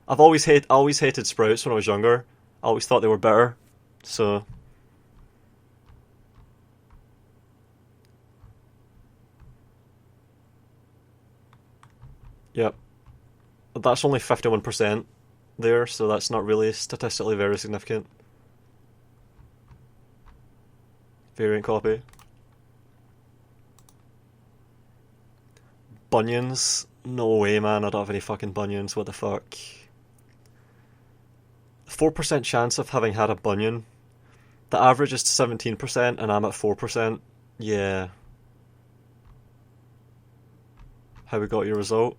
I've always hated sprouts when I was younger. I always thought they were bitter. So yep. That's only 51% there, so that's not really statistically very significant. Variant copy. Bunions? No way, man, I don't have any fucking bunions, what the fuck. 4% chance of having had a bunion. The average is 17% and I'm at 4%. Yeah. How we got your result?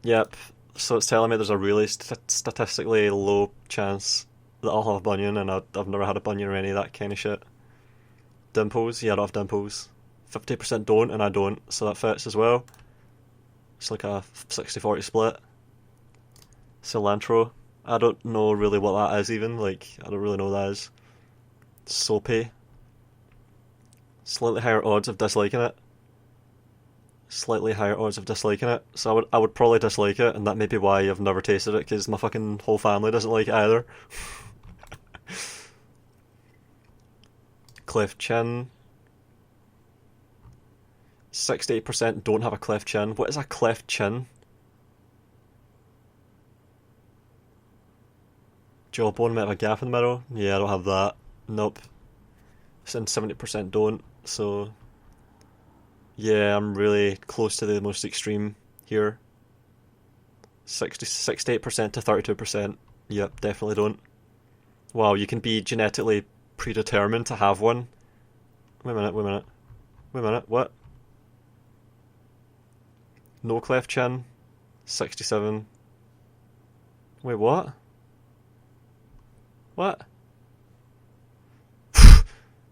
Yep. So it's telling me there's a really statistically low chance that I'll have a bunion, and I've never had a bunion or any of that kind of shit. Dimples? Yeah, I don't have dimples. 50% don't, and I don't, so that fits as well. It's like a 60-40 split. Cilantro. I don't know really what that is even, like, I don't really know what that is. Soapy. Slightly higher odds of disliking it. Slightly higher odds of disliking it. So I would probably dislike it, and that may be why I've never tasted it, because my fucking whole family doesn't like it either. Cleft chin. 68% don't have a cleft chin. What is a cleft chin? Jawbone might have a gap in the middle. Yeah, I don't have that. Nope. And 70% don't, so yeah, I'm really close to the most extreme here. 68% to 32%. Yep, definitely don't. Wow, you can be genetically predetermined to have one. Wait a minute, what? No cleft chin. 67. Wait, what? What?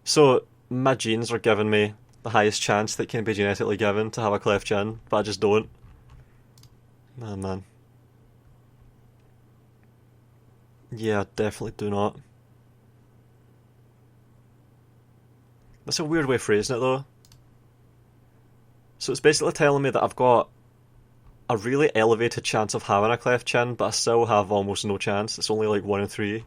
So, my genes are giving me the highest chance that can be genetically given to have a cleft chin, but I just don't. Oh, man. Yeah, I definitely do not. That's a weird way of phrasing it, though. So it's basically telling me that I've got a really elevated chance of having a cleft chin, but I still have almost no chance. It's only like 1 in 3.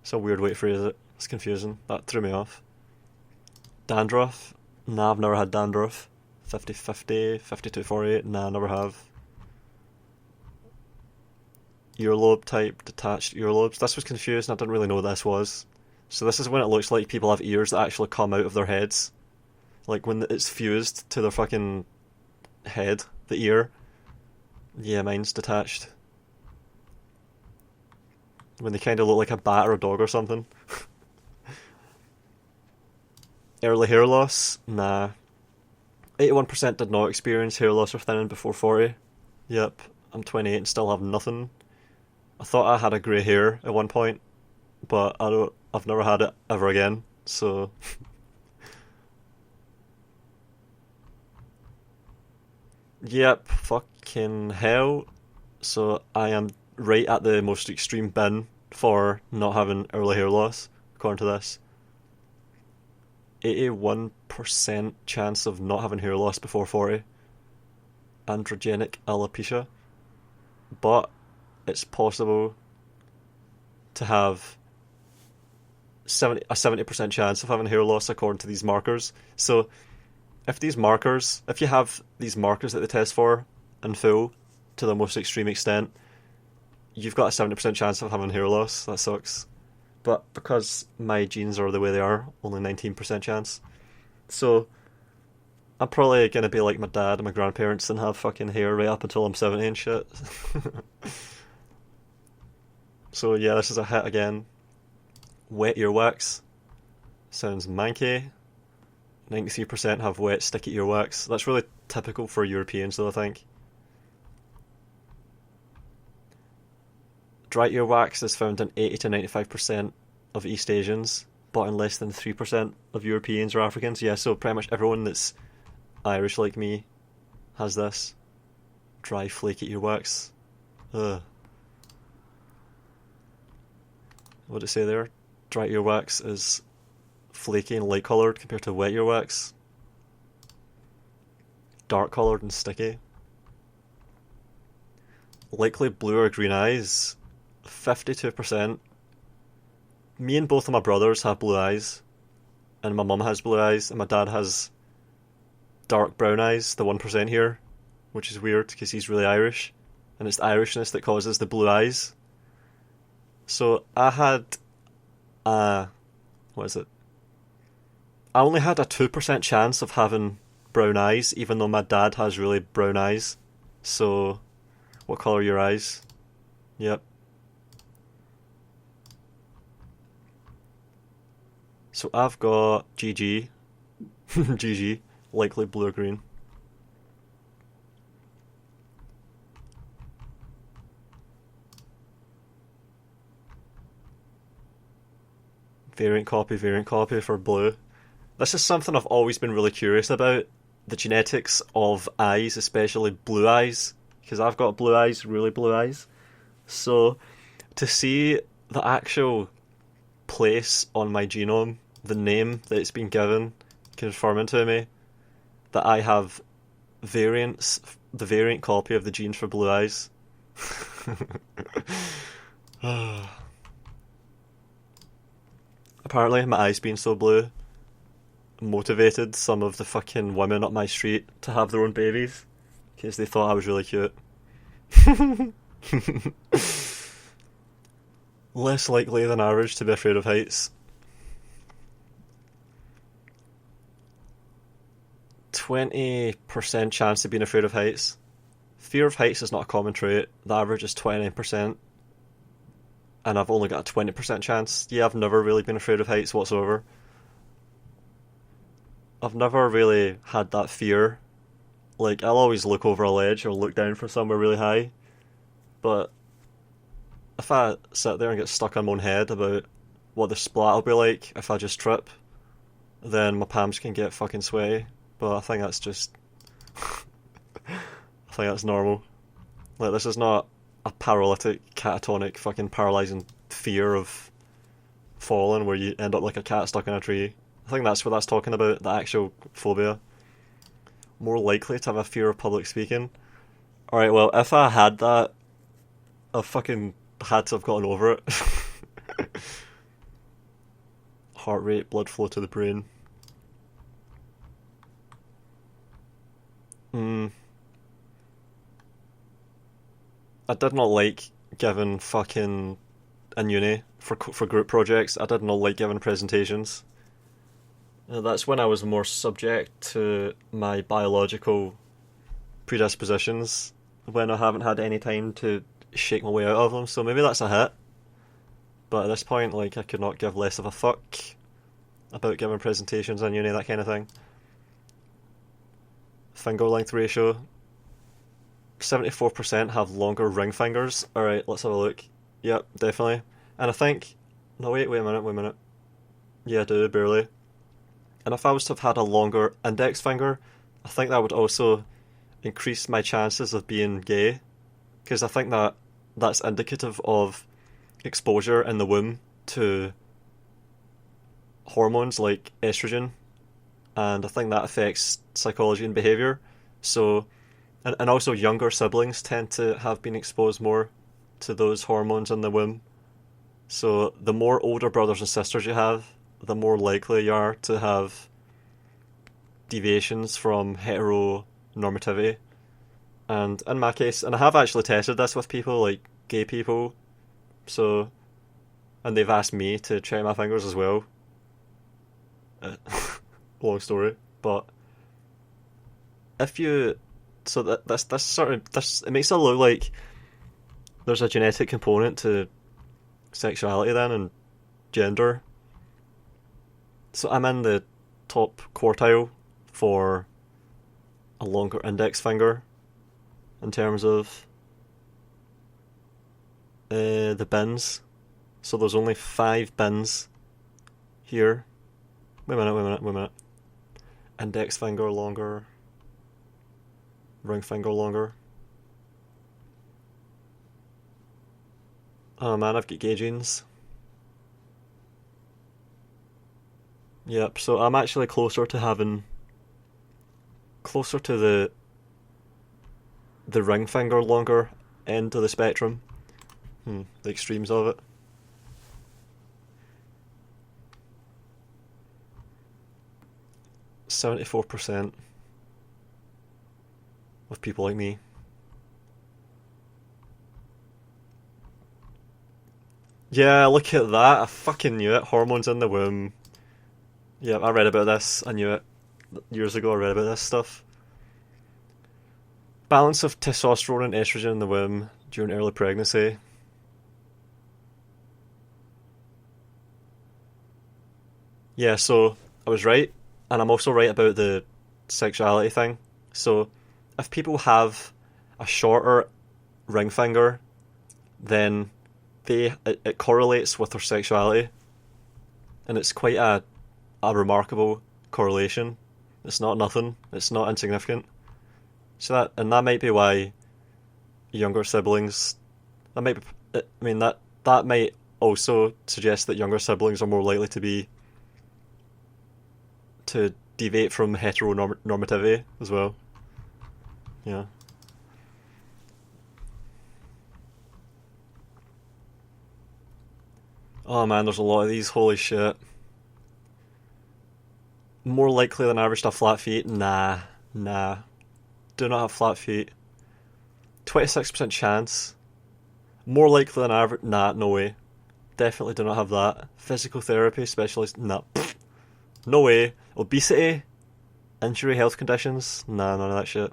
It's a weird way to phrase it. It's confusing. That threw me off. Dandruff? Nah, I've never had dandruff. 50-50, 52-48, nah, never have. Earlobe type, detached earlobes. This was confusing, I didn't really know what this was. So this is when it looks like people have ears that actually come out of their heads. Like when it's fused to their fucking head, the ear. Yeah, mine's detached. When they kind of look like a bat or a dog or something. Early hair loss? Nah. 81% did not experience hair loss or thinning before 40. Yep, I'm 28 and still have nothing. I thought I had a grey hair at one point, but I've never had it ever again, so... Yep, fucking hell. So I am right at the most extreme bin for not having early hair loss, according to this. 81% chance of not having hair loss before 40. androgenic alopecia, but it's possible to have a 70% chance of having hair loss according to these markers. So if you have these markers that they test for in full to the most extreme extent, you've got a 70% chance of having hair loss. That sucks. But because my genes are the way they are, only 19% chance. So I'm probably going to be like my dad and my grandparents and have fucking hair right up until I'm 70 and shit. So yeah, this is a hit again. Wet earwax. Sounds manky. 93% have wet, sticky earwax. That's really typical for Europeans though, I think. Dry earwax is found in 80 to 95% of East Asians, but in less than 3% of Europeans or Africans. Yeah, so pretty much everyone that's Irish like me has this. Dry, flaky earwax. Ugh. What did it say there? Dry earwax is flaky and light coloured compared to wet earwax. Dark coloured and sticky. Likely blue or green eyes. 52%. Me and both of my brothers have blue eyes. And my mum has blue eyes. And my dad has dark brown eyes, the 1% here. Which is weird because he's really Irish. And it's the Irishness that causes the blue eyes. So I had what is it? I only had a 2% chance of having brown eyes, even though my dad has really brown eyes. So, what colour are your eyes? Yep. So I've got GG. GG. Likely blue or green. Variant copy for blue. This is something I've always been really curious about. The genetics of eyes, especially blue eyes. Because I've got blue eyes, really blue eyes. So, to see the actual place on my genome, the name that it's been given, confirming to me that I have variants, the variant copy of the genes for blue eyes. Apparently, my eyes being so blue motivated some of the fucking women up my street to have their own babies because they thought I was really cute. Less likely than average to be afraid of heights. 20% chance of being afraid of heights. Fear of heights is not a common trait. The average is 29%. And I've only got a 20% chance. Yeah, I've never really been afraid of heights whatsoever. I've never really had that fear. Like, I'll always look over a ledge or look down from somewhere really high. But if I sit there and get stuck on my own head about what the splat will be like if I just trip, then my palms can get fucking sweaty. But I think that's just... I think that's normal. Like, this is not a paralytic, catatonic, fucking paralysing fear of falling where you end up like a cat stuck in a tree. I think that's what that's talking about, the actual phobia. More likely to have a fear of public speaking. Alright, well, if I had that, I fucking had to have gotten over it. Heart rate, blood flow to the brain. I did not like giving fucking in uni for group projects. I did not like giving presentations. That's when I was more subject to my biological predispositions, when I haven't had any time to shake my way out of them, so maybe that's a hit. But at this point, like, I could not give less of a fuck about giving presentations in uni, that kind of thing. Finger length ratio. 74% have longer ring fingers. Alright, let's have a look. Yep, definitely. And I think... No, wait a minute. Yeah, I do, barely. And if I was to have had a longer index finger, I think that would also increase my chances of being gay. Because I think that's indicative of exposure in the womb to hormones like estrogen. And I think that affects psychology and behaviour. So And also younger siblings tend to have been exposed more to those hormones in the womb. So the more older brothers and sisters you have, the more likely you are to have deviations from heteronormativity. And in my case, and I have actually tested this with people, like gay people, so, and they've asked me to check my fingers as well. Long story, but if you, so that this sort of this it makes it look like there's a genetic component to sexuality then and gender. So I'm in the top quartile for a longer index finger in terms of the bins. So there's only 5 bins here. Wait a minute. Index finger longer. Ring finger longer. Oh man, I've got gay genes. Yep, so I'm actually closer to having... closer to the ring finger longer end of the spectrum. The extremes of it. %74% of people like me. Yeah, look at that. I fucking knew it. Hormones in the womb. Yeah, I read about this. I knew it. Years ago I read about this stuff. Balance of testosterone and estrogen in the womb during early pregnancy. Yeah, so I was right. And I'm also right about the sexuality thing. So if people have a shorter ring finger, then it correlates with their sexuality. And it's quite a remarkable correlation. It's not nothing. It's not insignificant. So that might be why younger siblings, that might be, I mean that might also suggest that younger siblings are more likely to deviate from heteronormativity as well. Yeah. Oh man, there's a lot of these. Holy shit. More likely than average to have flat feet? Nah. Do not have flat feet. 26% chance. More likely than average? Nah, no way. Definitely do not have that. Physical therapy specialist? Nah. No way. Obesity? Injury health conditions? Nah, none of that shit.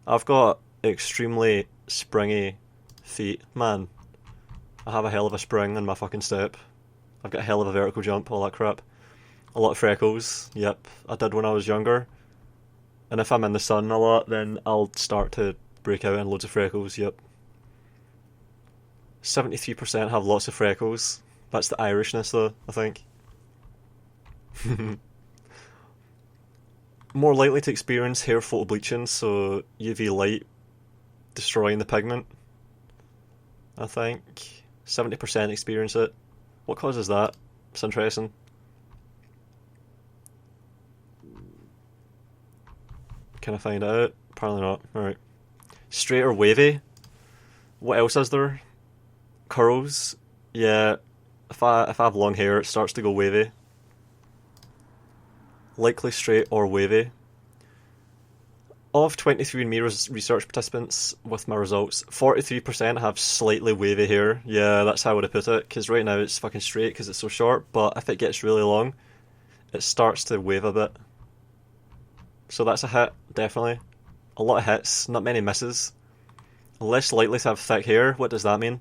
I've got extremely springy feet. Man, I have a hell of a spring in my fucking step. I've got a hell of a vertical jump, all that crap. A lot of freckles. Yep, I did when I was younger. And if I'm in the sun a lot, then I'll start to break out in loads of freckles. Yep. 73% have lots of freckles. That's the Irishness though, I think. More likely to experience hair photobleaching, so UV light destroying the pigment, I think. 70% experience it. What causes that? It's interesting. Can I find out? Apparently not. Alright. Straight or wavy? What else is there? Curls? Yeah, if I have long hair, it starts to go wavy. Likely straight or wavy. Of 23andMe research participants with my results, 43% have slightly wavy hair. Yeah, that's how I would have put it, because right now it's fucking straight because it's so short, but if it gets really long, it starts to wave a bit. So that's a hit, definitely. A lot of hits, not many misses. Less likely to have thick hair, what does that mean?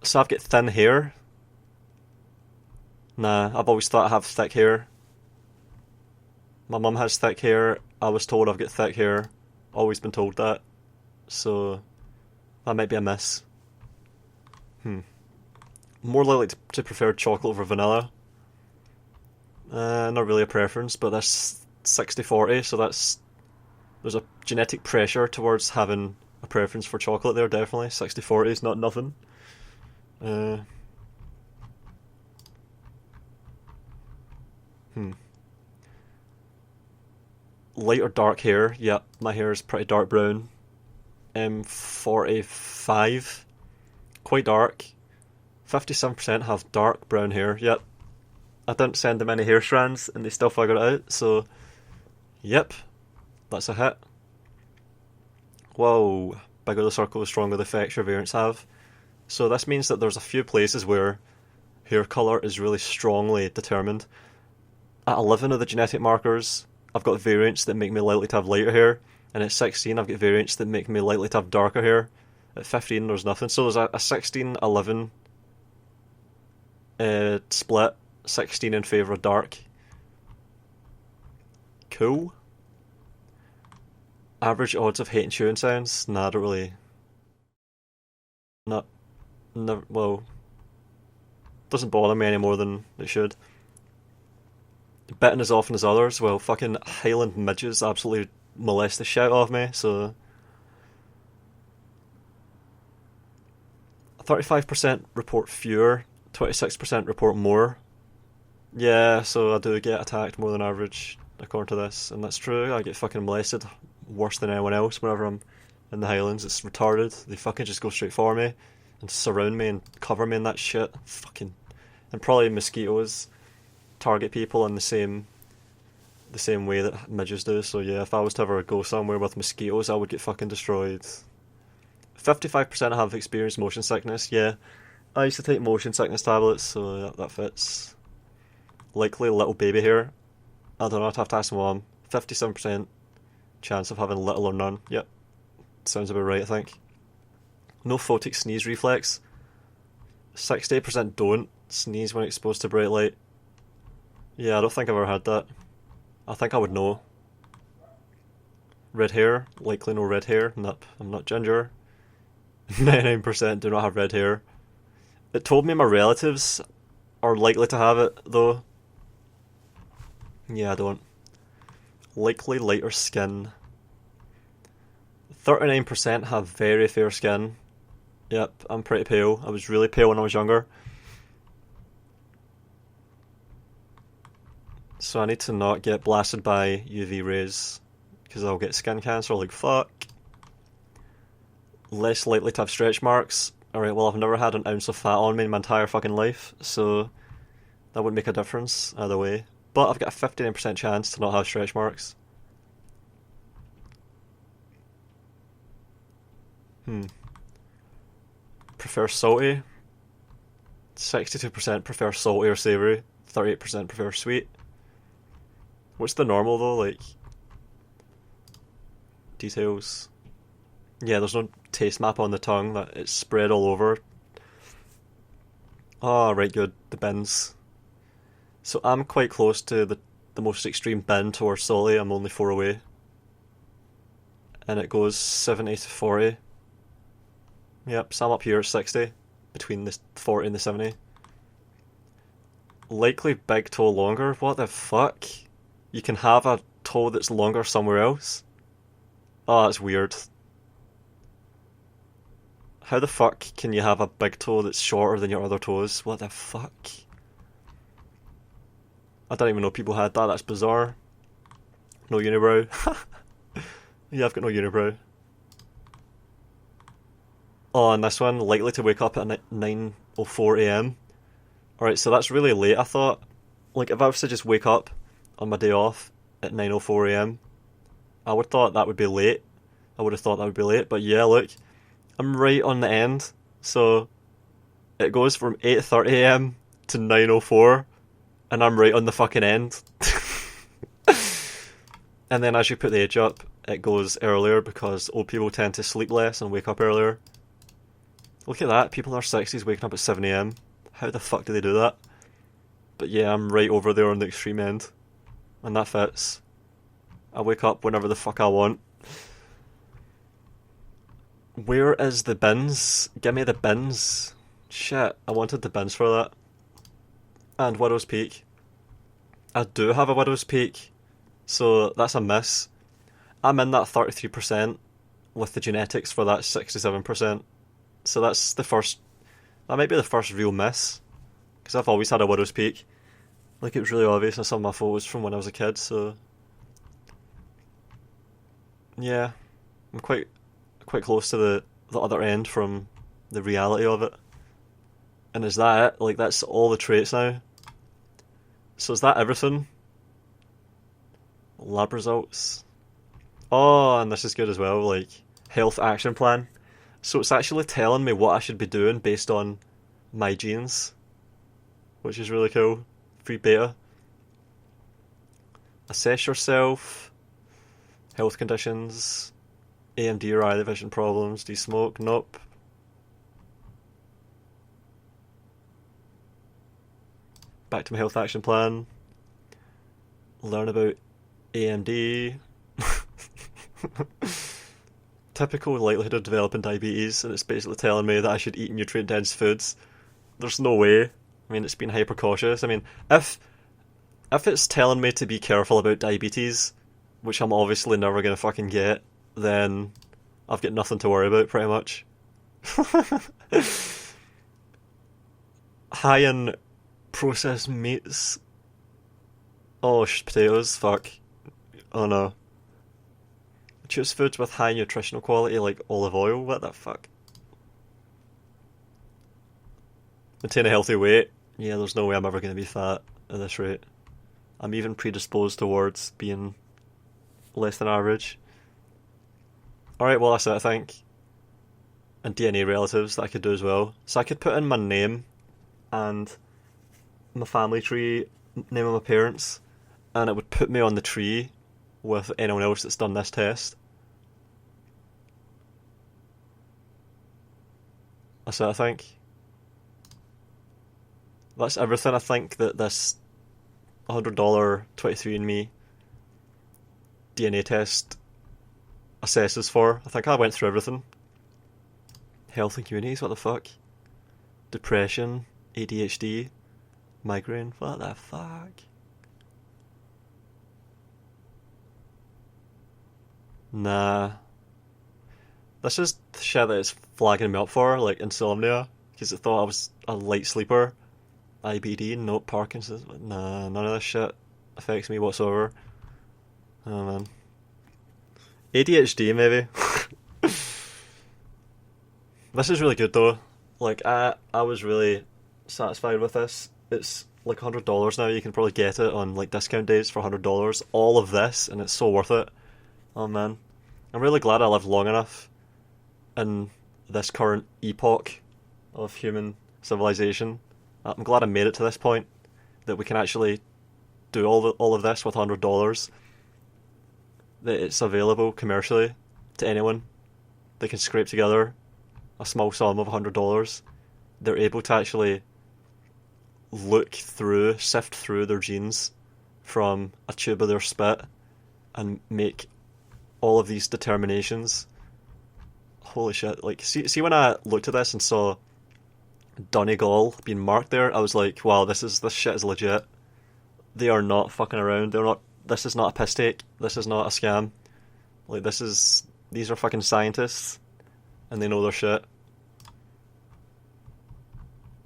So I've got thin hair. Nah, I've always thought I have thick hair. My mum has thick hair. I was told I've got thick hair. Always been told that. So that might be a miss. More likely to prefer chocolate over vanilla. Not really a preference, but that's 60-40, so there's a genetic pressure towards having a preference for chocolate there, definitely. 60-40 is not nothing. Light or dark hair? Yep, my hair is pretty dark brown. 45. Quite dark. 57% have dark brown hair. Yep. I didn't send them any hair strands and they still figured it out, so yep. That's a hit. Whoa. Bigger the circle, the stronger the effects your variants have. So this means that there's a few places where hair colour is really strongly determined. At 11 of the genetic markers, I've got variants that make me likely to have lighter hair, and at 16 I've got variants that make me likely to have darker hair. At 15 there's nothing. So there's a 16-11 split, 16 in favour of dark. Cool. Average odds of hating chewing sounds? Nah, I don't really... Not... Never, well... Doesn't bother me any more than it should. Bitten as often as others? Well, fucking Highland midges absolutely molest the shit out of me, so... 35% report fewer, 26% report more. Yeah, so I do get attacked more than average, according to this, and that's true. I get fucking molested worse than anyone else whenever I'm in the Highlands. It's retarded. They fucking just go straight for me and surround me and cover me in that shit. Fucking... And probably mosquitoes target people in the same way that midges do, so yeah, if I was to ever go somewhere with mosquitoes, I would get fucking destroyed. 55% have experienced motion sickness. Yeah, I used to take motion sickness tablets, so that fits. Likely little baby hair. I don't know, I'd have to ask my mom. 57% chance of having little or none. Yep, sounds about right, I think. No photic sneeze reflex. 68% don't sneeze when exposed to bright light. Yeah, I don't think I've ever had that. I think I would know. Red hair? Likely no red hair. Nope, I'm not ginger. 99% do not have red hair. It told me my relatives are likely to have it, though. Yeah, I don't. Likely lighter skin. 39% have very fair skin. Yep, I'm pretty pale. I was really pale when I was younger. So I need to not get blasted by UV rays, because I'll get skin cancer like fuck. Less likely to have stretch marks. Alright, well I've never had an ounce of fat on me in my entire fucking life, so that wouldn't make a difference either way. But I've got a 59% chance to not have stretch marks. Prefer salty. 62% prefer salty or savoury. 38% prefer sweet. What's the normal though, like... Details. Yeah, there's no taste map on the tongue, that it's spread all over. Oh, right, good. The bins. So I'm quite close to the most extreme bin towards salty. I'm only 4 away. And it goes 70 to 40. Yep, so I'm up here at 60. Between the 40 and the 70. Likely big toe longer? What the fuck? You can have a toe that's longer somewhere else? Oh, that's weird. How the fuck can you have a big toe that's shorter than your other toes? What the fuck? I didn't even know people had that, that's bizarre. No unibrow. Yeah, I've got no unibrow. Oh, and this one, likely to wake up at 9:04 AM. Alright, so that's really late, I thought. Like, if I was to just wake up on my day off at 9:04 AM, I would have thought that would be late. But yeah, look, I'm right on the end. So it goes from 8:30 AM to 9:04, and I'm right on the fucking end. And then as you put the age up, it goes earlier because old people tend to sleep less and wake up earlier. Look at that, people in their 60s waking up at 7 AM. How the fuck do they do that? But yeah, I'm right over there on the extreme end. And that fits. I wake up whenever the fuck I want. Where is the bins? Give me the bins. Shit, I wanted the bins for that. And Widow's Peak. I do have a Widow's Peak, so that's a miss. I'm in that 33% with the genetics for that 67%. So that's the first... That might be the first real miss. Because I've always had a Widow's Peak. Like, it was really obvious in some of my photos from when I was a kid, so... Yeah, I'm quite close to the other end from the reality of it. And is that it? Like, that's all the traits now? So is that everything? Lab results. Oh, and this is good as well, like, health action plan. So it's actually telling me what I should be doing based on my genes, which is really cool. Free beta. Assess yourself. Health conditions. AMD or eye vision problems. Do you smoke? Nope. Back to my health action plan. Learn about AMD. Typical likelihood of developing diabetes, and it's basically telling me that I should eat nutrient-dense foods. There's no way. I mean, it's been hyper cautious. I mean, if it's telling me to be careful about diabetes, which I'm obviously never gonna fucking get, then I've got nothing to worry about, pretty much. High in processed meats. Oh, potatoes. Fuck. Oh no. Choose foods with high nutritional quality like olive oil. What the fuck? Maintain a healthy weight. Yeah, there's no way I'm ever going to be fat at this rate. I'm even predisposed towards being less than average. Alright, well that's it I think. And DNA relatives that I could do as well. So I could put in my name and my family tree, name of my parents, and it would put me on the tree with anyone else that's done this test. That's it I think. That's everything I think that this $100 23andMe DNA test assesses for. I think I went through everything. Health and communities, what the fuck? Depression, ADHD, migraine, what the fuck? Nah. This is the shit that it's flagging me up for, like insomnia, because it thought I was a light sleeper. IBD, nope. Parkinson's, nah, none of this shit affects me whatsoever. Oh man. ADHD maybe. This is really good though. Like I was really satisfied with this. It's like $100 now. You can probably get it on like discount days for $100. All of this, and it's so worth it. Oh man, I'm really glad I lived long enough in this current epoch of human civilization. I'm glad I made it to this point, that we can actually do all of this with $100. That it's available commercially to anyone. They can scrape together a small sum of $100. They're able to actually sift through their genes from a tube of their spit and make all of these determinations. Holy shit, like, see when I looked at this and saw Donegal being marked there, I was like, wow, this shit is legit. They are not fucking around. This is not a piss take. This is not a scam. Like, these are fucking scientists, and they know their shit.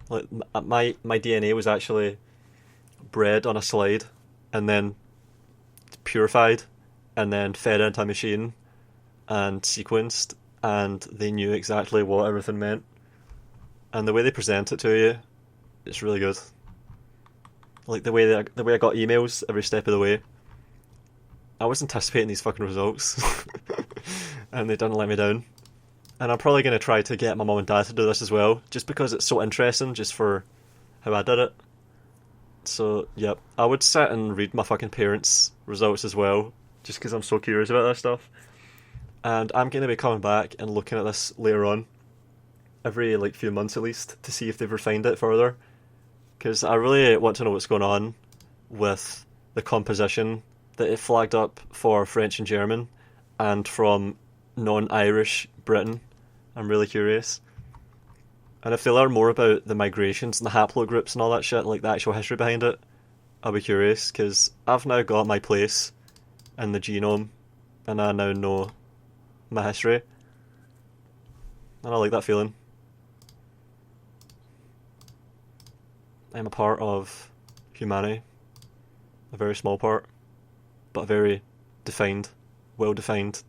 Like, my DNA was actually bred on a slide, and then purified, and then fed into a machine, and sequenced, and they knew exactly what everything meant. And the way they present it to you, it's really good. Like the way I got emails every step of the way. I was anticipating these fucking results, and they didn't let me down. And I'm probably going to try to get my mum and dad to do this as well, just because it's so interesting, just for how I did it. So, yep, I would sit and read my fucking parents' results as well, just because I'm so curious about this stuff. And I'm going to be coming back and looking at this later on, every like few months at least, to see if they've refined it further. Because I really want to know what's going on with the composition that it flagged up for French and German, and from non-Irish Britain. I'm really curious. And if they learn more about the migrations and the haplogroups and all that shit, like the actual history behind it, I'll be curious, because I've now got my place in the genome, and I now know my history. And I like that feeling. I'm a part of humanity. A very small part, but a very defined, well-defined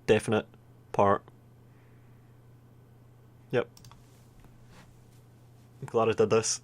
definite part. Yep. I'm glad I did this.